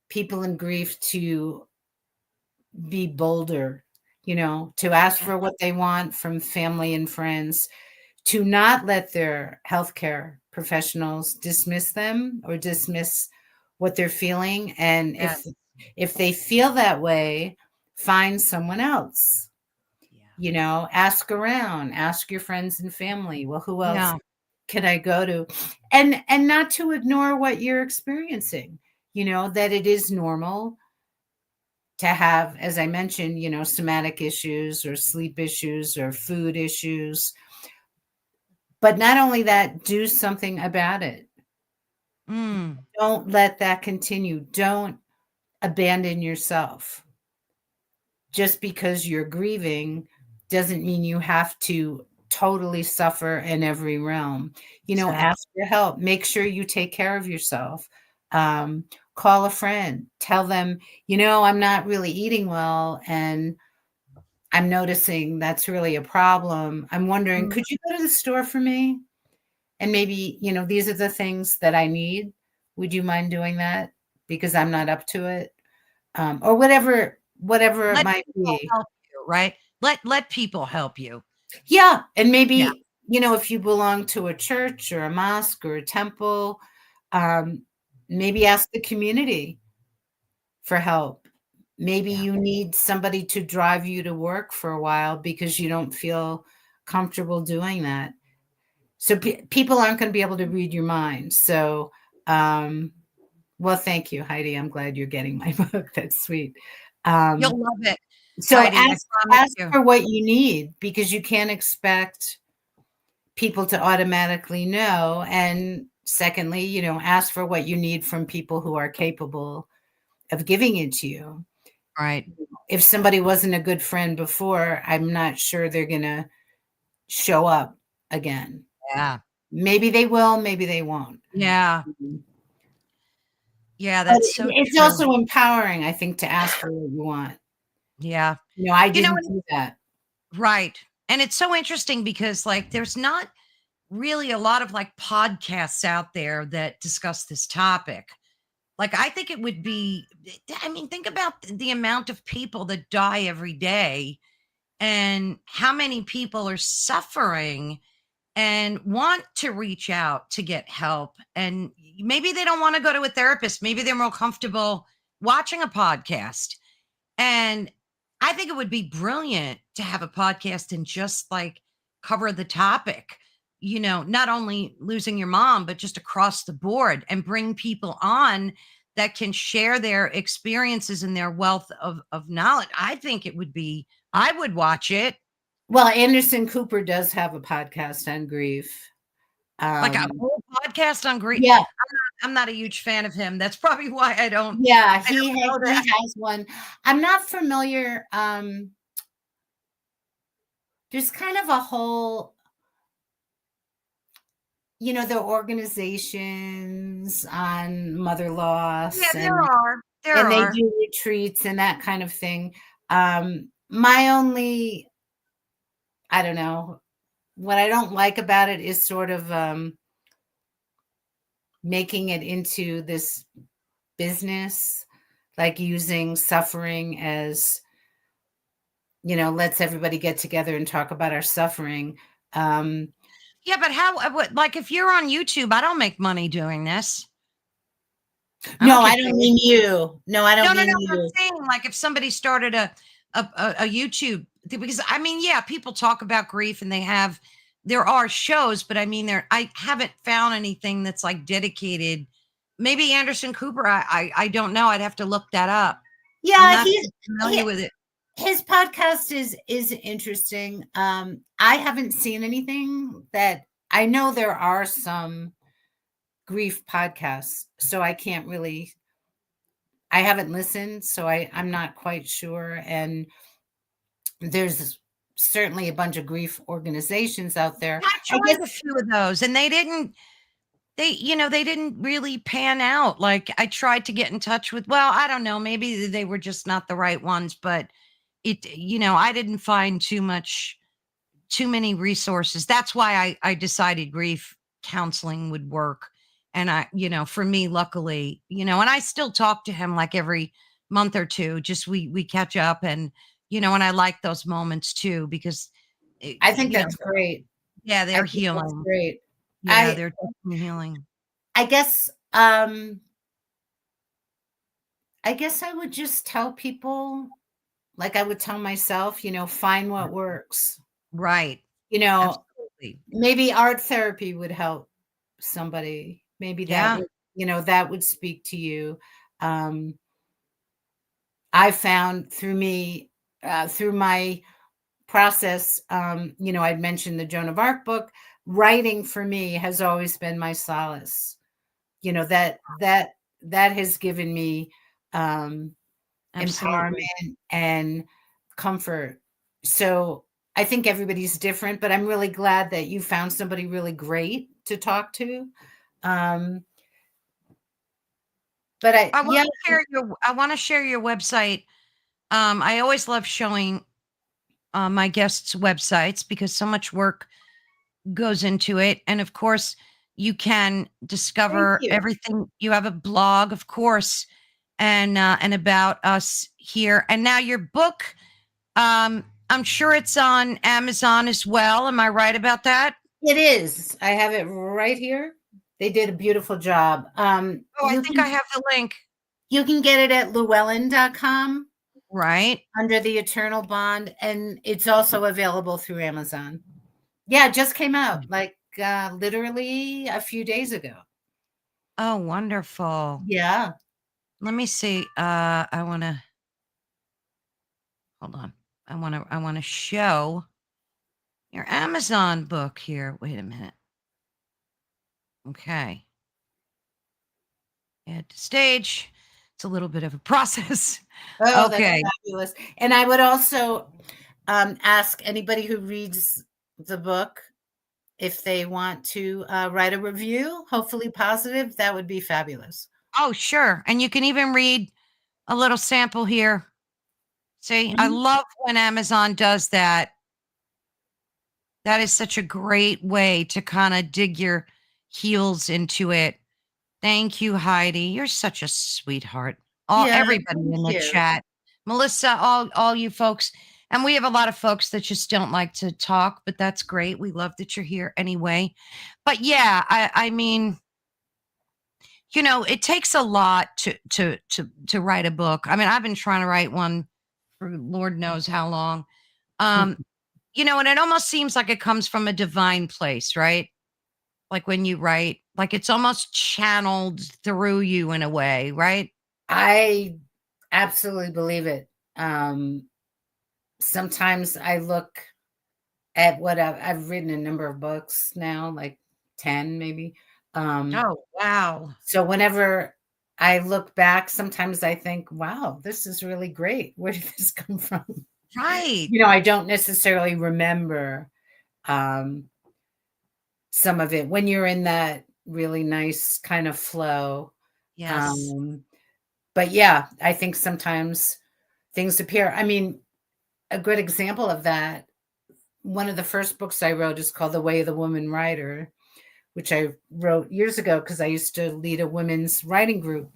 Speaker 2: people in grief to be bolder, to ask
Speaker 1: Yeah.
Speaker 2: for what they want from family and friends, to not let their healthcare professionals dismiss them or dismiss what they're feeling. And
Speaker 1: Yeah.
Speaker 2: if they feel that way, find someone else. Ask around, ask your friends and family. Well, who else
Speaker 1: Yeah.
Speaker 2: can I go to? And not to ignore what you're experiencing, that it is normal to have, as I mentioned, somatic issues or sleep issues or food issues. But not only that, do something about it.
Speaker 1: Mm.
Speaker 2: Don't let that continue. Don't abandon yourself. Just because you're grieving doesn't mean you have to totally suffer in every realm.
Speaker 1: Exactly.
Speaker 2: Ask for help. Make sure you take care of yourself. Call a friend. Tell them, I'm not really eating well, and I'm noticing that's really a problem. I'm wondering,
Speaker 1: Mm.
Speaker 2: could you go to the store for me? And maybe, these are the things that I need. Would you mind doing that? Because I'm not up to it. Or whatever it
Speaker 1: Let
Speaker 2: might
Speaker 1: people
Speaker 2: be.
Speaker 1: help you, right? Let people help you.
Speaker 2: Yeah. And
Speaker 1: Yeah.
Speaker 2: maybe, if you belong to a church or a mosque or a temple, um, maybe ask the community for help. Maybe
Speaker 1: Yeah.
Speaker 2: you need somebody to drive you to work for a while because you don't feel comfortable doing that. So people aren't going to be able to read your mind. So, well, thank you, Heidi. I'm glad you're getting my book. That's sweet.
Speaker 1: You'll love it,
Speaker 2: So
Speaker 1: Heidi. I promise
Speaker 2: ask
Speaker 1: you.
Speaker 2: for what you need, because you can't expect people to automatically know. And secondly, ask for what you need from people who are capable of giving it to you.
Speaker 1: Right.
Speaker 2: If somebody wasn't a good friend before, I'm not sure they're going to show up again.
Speaker 1: Yeah.
Speaker 2: Maybe they will, maybe they won't.
Speaker 1: Yeah.
Speaker 2: Mhm.
Speaker 1: Yeah,
Speaker 2: But
Speaker 1: that's so
Speaker 2: it's
Speaker 1: true.
Speaker 2: also empowering, I think, to ask for what you want.
Speaker 1: Yeah.
Speaker 2: I
Speaker 1: You know,
Speaker 2: didn't do that.
Speaker 1: right. And it's so interesting because there's not really a lot of podcasts out there that discuss this topic. I think it would be, I mean, think about the amount of people that die every day and how many people are suffering and want to reach out to get help. And maybe they don't want to go to a therapist. Maybe they're more comfortable watching a podcast. And I think it would be brilliant to have a podcast and just cover the topic, not only losing your mom, but just across the board, and bring people on that can share their experiences and their wealth of knowledge. I think it would be, I would watch it.
Speaker 2: Well, Anderson Cooper does have a podcast on grief.
Speaker 1: Like a whole podcast on grief.
Speaker 2: Yeah,
Speaker 1: I'm not a huge fan of him. That's probably why
Speaker 2: yeah,
Speaker 1: I don't know
Speaker 2: he
Speaker 1: that.
Speaker 2: has one. I'm not familiar. There's kind of a whole, the organizations on mother
Speaker 1: Yeah,
Speaker 2: loss,
Speaker 1: there are. There
Speaker 2: and they
Speaker 1: are.
Speaker 2: do retreats and that kind of thing. My only, I don't know, what I don't like about it is sort of making it into this business, like using suffering as, let's everybody get together and talk about our suffering. Um,
Speaker 1: Yeah, but like if you're on YouTube, I don't make money doing this. I
Speaker 2: no,
Speaker 1: don't
Speaker 2: I
Speaker 1: get
Speaker 2: don't
Speaker 1: paid.
Speaker 2: mean you. No, I don't
Speaker 1: No,
Speaker 2: mean
Speaker 1: I'm
Speaker 2: you.
Speaker 1: saying like if somebody started a YouTube because I mean, yeah, people talk about grief and there are shows, but I mean I haven't found anything that's like dedicated. Maybe Anderson Cooper, I don't know. I'd have to look that up. I'm
Speaker 2: Yeah,
Speaker 1: not familiar with it.
Speaker 2: his podcast is interesting. I haven't seen anything that I know there are some grief podcasts, so I can't really I haven't listened, so I'm not quite sure. And there's certainly a bunch of grief organizations out there.
Speaker 1: I
Speaker 2: I guess
Speaker 1: joined a few of those and they didn't really pan out. Like I tried to get in touch with, well, I don't know, maybe they were just not the right ones, but I didn't find too many resources. That's why I decided grief counseling would work. And for me, luckily, and I still talk to him like every month or two, just we catch up and I like those moments too, because, eh,
Speaker 2: I think
Speaker 1: you know,
Speaker 2: that's great.
Speaker 1: yeah,
Speaker 2: I
Speaker 1: they're
Speaker 2: think that's
Speaker 1: healing.
Speaker 2: great.
Speaker 1: Yeah,
Speaker 2: I
Speaker 1: they're definitely healing.
Speaker 2: I guess I guess I would just tell people, like I would tell myself, find what works.
Speaker 1: Right.
Speaker 2: You know,
Speaker 1: Absolutely.
Speaker 2: maybe art therapy would help somebody. Maybe
Speaker 1: Yeah.
Speaker 2: that would speak to you. Um, I found through my process, I'd mentioned the Joan of Arc book. Writing for me has always been my solace. That has given me
Speaker 1: Absolutely.
Speaker 2: empowerment and comfort. So I think everybody's different, but I'm really glad that you found somebody really great to talk to. Um, but yeah,
Speaker 1: I want to share your website. I always love showing my guests' websites because so much work goes into it. And of course, you can
Speaker 2: thank
Speaker 1: discover
Speaker 2: you.
Speaker 1: everything. You have a blog, of course, and about us here. And now your book, I'm sure it's on Amazon as well. Am I right about that?
Speaker 2: It is. I have it right here. They did a beautiful job.
Speaker 1: Oh, I think I have the link.
Speaker 2: You can get it at llewellyn.com
Speaker 1: Right.
Speaker 2: under the Eternal Bond, and it's also available through Amazon. Yeah, it just came out like literally a few days ago.
Speaker 1: Oh, wonderful.
Speaker 2: Yeah.
Speaker 1: Let me see. I want to hold on. I want to show your Amazon book here. Wait a minute. Okay. Add to stage. It's a little bit of a process.
Speaker 2: Oh, that's
Speaker 1: Okay.
Speaker 2: fabulous. And I would also ask anybody who reads the book if they want to write a review, hopefully positive. That would be fabulous.
Speaker 1: Oh, sure. And you can even read a little sample here. See, I
Speaker 2: Mhm.
Speaker 1: love when Amazon does that. That is such a great way to kind of dig your heels into it. Thank you, Heidi. You're such a sweetheart.
Speaker 2: Yeah,
Speaker 1: Everybody
Speaker 2: thank
Speaker 1: in the
Speaker 2: you.
Speaker 1: chat, Melissa, all you folks, and we have a lot of folks that just don't like to talk, but that's great. We love that you're here anyway. But yeah, I mean, it takes a lot to write a book. I mean, I've been trying to write one for Lord knows how long. Um, and it almost seems like it comes from a divine place, right? Like when you write, like it's almost channeled through you in a way, right?
Speaker 2: I absolutely believe it. Sometimes I look at what I've written a number of books now, like 10 maybe.
Speaker 1: Oh, wow.
Speaker 2: So whenever I look back, sometimes I think, wow, this is really great. Where did this come from?
Speaker 1: Right.
Speaker 2: I don't necessarily remember um, some of it when you're in that really nice kind of flow.
Speaker 1: Yes.
Speaker 2: Um, but yeah, I think sometimes things appear. I mean, a good example of that, one of the first books I wrote is called The Way of the Woman Writer, which I wrote years ago because I used to lead a women's writing group.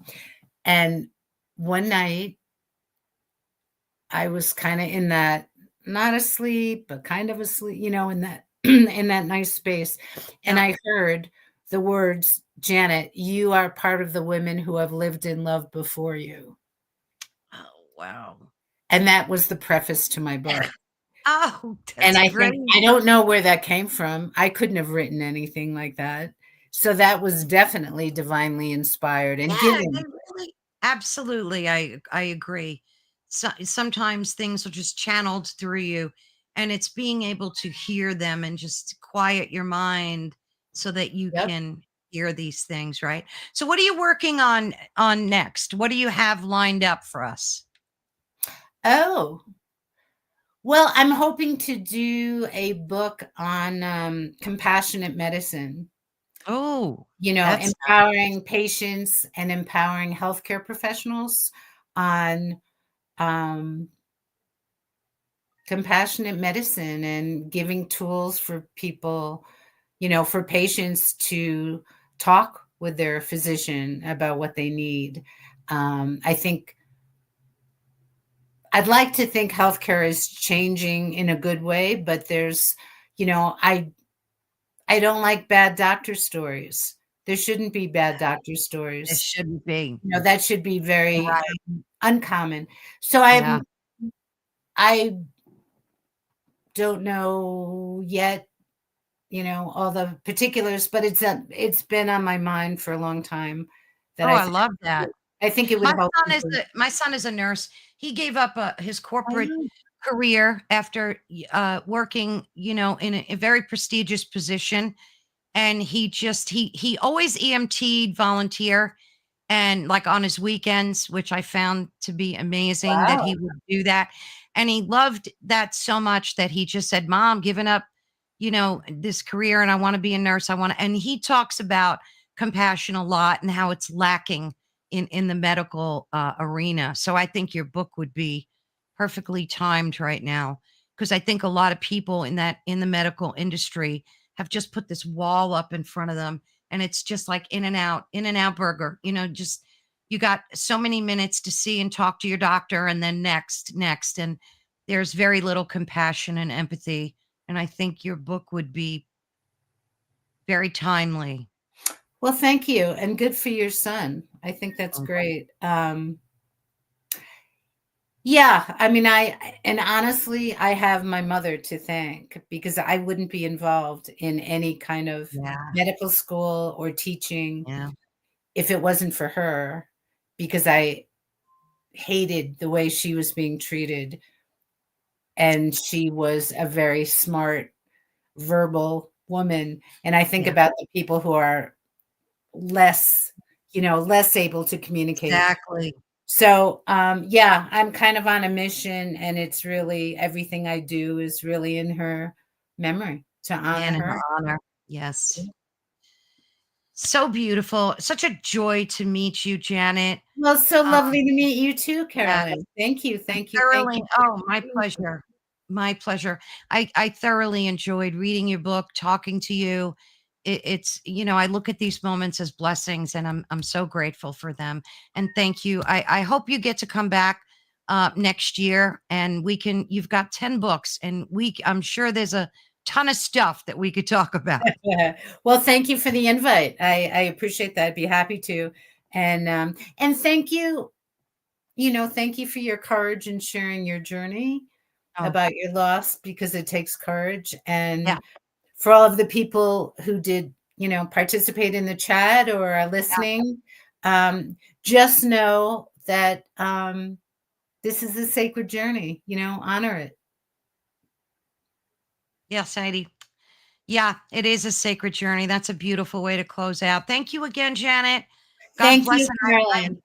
Speaker 2: And one night I was kind of in that, not asleep, but kind of asleep, in that in that nice space. And
Speaker 1: Yeah.
Speaker 2: I heard the words, Janet, you are part of the women who have lived in love before you.
Speaker 1: Oh, wow.
Speaker 2: And that was the preface to my book.
Speaker 1: Oh,
Speaker 2: And
Speaker 1: that's
Speaker 2: I
Speaker 1: great.
Speaker 2: think I don't know where that came from. I couldn't have written anything like that. So that was definitely divinely inspired and
Speaker 1: Yeah,
Speaker 2: given.
Speaker 1: and really absolutely, I agree. So sometimes things are just channeled through you, and it's being able to hear them and just quiet your mind so that you
Speaker 2: Yep.
Speaker 1: can hear these things, right? So what are you working on next? What do you have lined up for us?
Speaker 2: Oh, well, I'm hoping to do a book on compassionate medicine,
Speaker 1: Oh, that's
Speaker 2: empowering patients and empowering healthcare professionals on um, compassionate medicine and giving tools for people, for patients to talk with their physician about what they need. I think I'd like to think healthcare is changing in a good way, but there's, I don't like bad doctor stories. There shouldn't be bad doctor
Speaker 1: it
Speaker 2: stories.
Speaker 1: shouldn't be.
Speaker 2: That should be very
Speaker 1: Right.
Speaker 2: uncommon. So
Speaker 1: Yeah.
Speaker 2: I don't know yet, all the particulars, but it's been on my mind for a long time that
Speaker 1: Oh, I love that.
Speaker 2: I think it would help people.
Speaker 1: My son is a nurse. He gave up, his corporate
Speaker 2: Oh,
Speaker 1: career after, working, in a very prestigious position, and he always EMT'd volunteer and, like, on his weekends, which I found to be amazing that
Speaker 2: wow.
Speaker 1: he would do that, and he loved that so much that he just said, "Mom, giving up, this career, and I wanna be a nurse, I wanna," and he talks about compassion a lot and how it's lacking in the medical, arena, so I think your book would be perfectly timed right now, because I think a lot of people in the medical industry have just put this wall up in front of them, and it's just like in and out burger, just you got so many minutes to see and talk to your doctor, and then next, and there's very little compassion and empathy, and I think your book would be very timely.
Speaker 2: Well, thank you, and good for your son. I think that's
Speaker 1: Mm.
Speaker 2: great. Yeah, I mean, and honestly, I have my mother to thank because I wouldn't be involved in any kind of
Speaker 1: Yeah,
Speaker 2: medical school or teaching
Speaker 1: yeah,
Speaker 2: if it wasn't for her, because I hated the way she was being treated, and she was a very smart, verbal woman, and I think
Speaker 1: yeah,
Speaker 2: about the people who are less, less able to communicate.
Speaker 1: exactly.
Speaker 2: So, yeah, I'm kind of on a mission, and it's really everything I do is really in her memory to honor
Speaker 1: And in
Speaker 2: her.
Speaker 1: her honor. Yes. So beautiful. Such a joy to meet you, Janet.
Speaker 2: Well, so
Speaker 1: Um,
Speaker 2: lovely to meet you too,
Speaker 1: yes.
Speaker 2: Carolyn. Thank you,
Speaker 1: I
Speaker 2: thank you, thank
Speaker 1: thoroughly
Speaker 2: you.
Speaker 1: oh, my pleasure. My pleasure. I thoroughly enjoyed reading your book, talking to you. It's, I look at these moments as blessings, and I'm so grateful for them. And thank you. I hope you get to come back next year, and you've got 10 books, and I'm sure there's a ton of stuff that we could talk about.
Speaker 2: Yeah. Well, thank you for the invite. I appreciate that. I'd be happy to. And thank you, thank you for your courage in sharing your journey
Speaker 1: Oh,
Speaker 2: about your loss because it takes courage.
Speaker 1: yeah,
Speaker 2: And for all of the people who did, participate in the chat or are
Speaker 1: yeah.
Speaker 2: listening, just know that this is a sacred journey, honor it.
Speaker 1: Yes, Heidi. Yeah, it is a sacred journey. That's a beautiful way to close out. Thank you again, Janet. God
Speaker 2: Thank
Speaker 1: bless.
Speaker 2: you,
Speaker 1: And
Speaker 2: Caroline.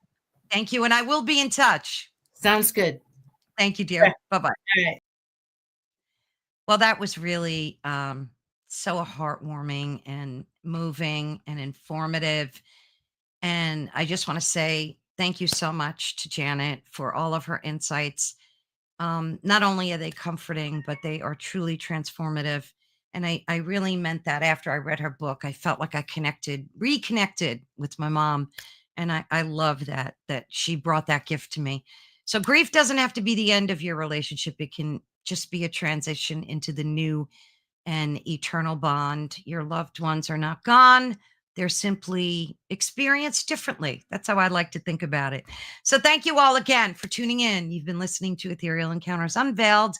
Speaker 1: thank you. And I will be in touch.
Speaker 2: Sounds good.
Speaker 1: Thank you,
Speaker 2: All
Speaker 1: dear. Bye-bye.
Speaker 2: right.
Speaker 1: Well, that was really so heartwarming and moving and informative. And I just want to say thank you so much to Janet for all of her insights. Not only are they comforting, but they are truly transformative. And I really meant that after I read her book. I felt like I reconnected with my mom. And I love that she brought that gift to me. So grief doesn't have to be the end of your relationship. It can just be a transition into the new and eternal bond. Your loved ones are not gone. They're simply experienced differently. That's how I like to think about it. So thank you all again for tuning in. You've been listening to Ethereal Encounters Unveiled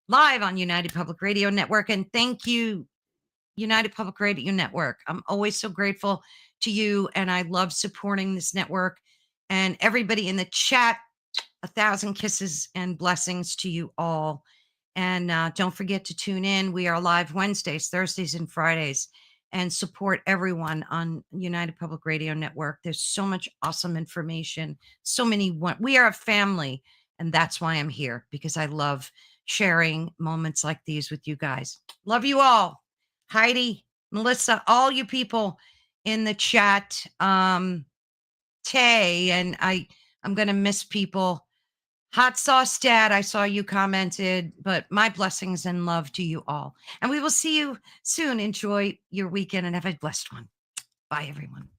Speaker 1: live on United Public Radio Network. And thank you, United Public Radio Network. I'm always so grateful to you. And I love supporting this network and everybody in the chat. 1,000 kisses and blessings to you all. And don't forget to tune in. We are live Wednesdays, Thursdays, and Fridays, and support everyone on United Public Radio Network. There's so much awesome information. So many. We are a family, and that's why I'm here, because I love sharing moments like these with you guys. Love you all. Heidi, Melissa, all you people in the chat. Tay, and I'm going to miss people. Hot Sauce Dad, I saw you commented, but my blessings and love to you all. And we will see you soon. Enjoy your weekend and have a blessed one. Bye, everyone.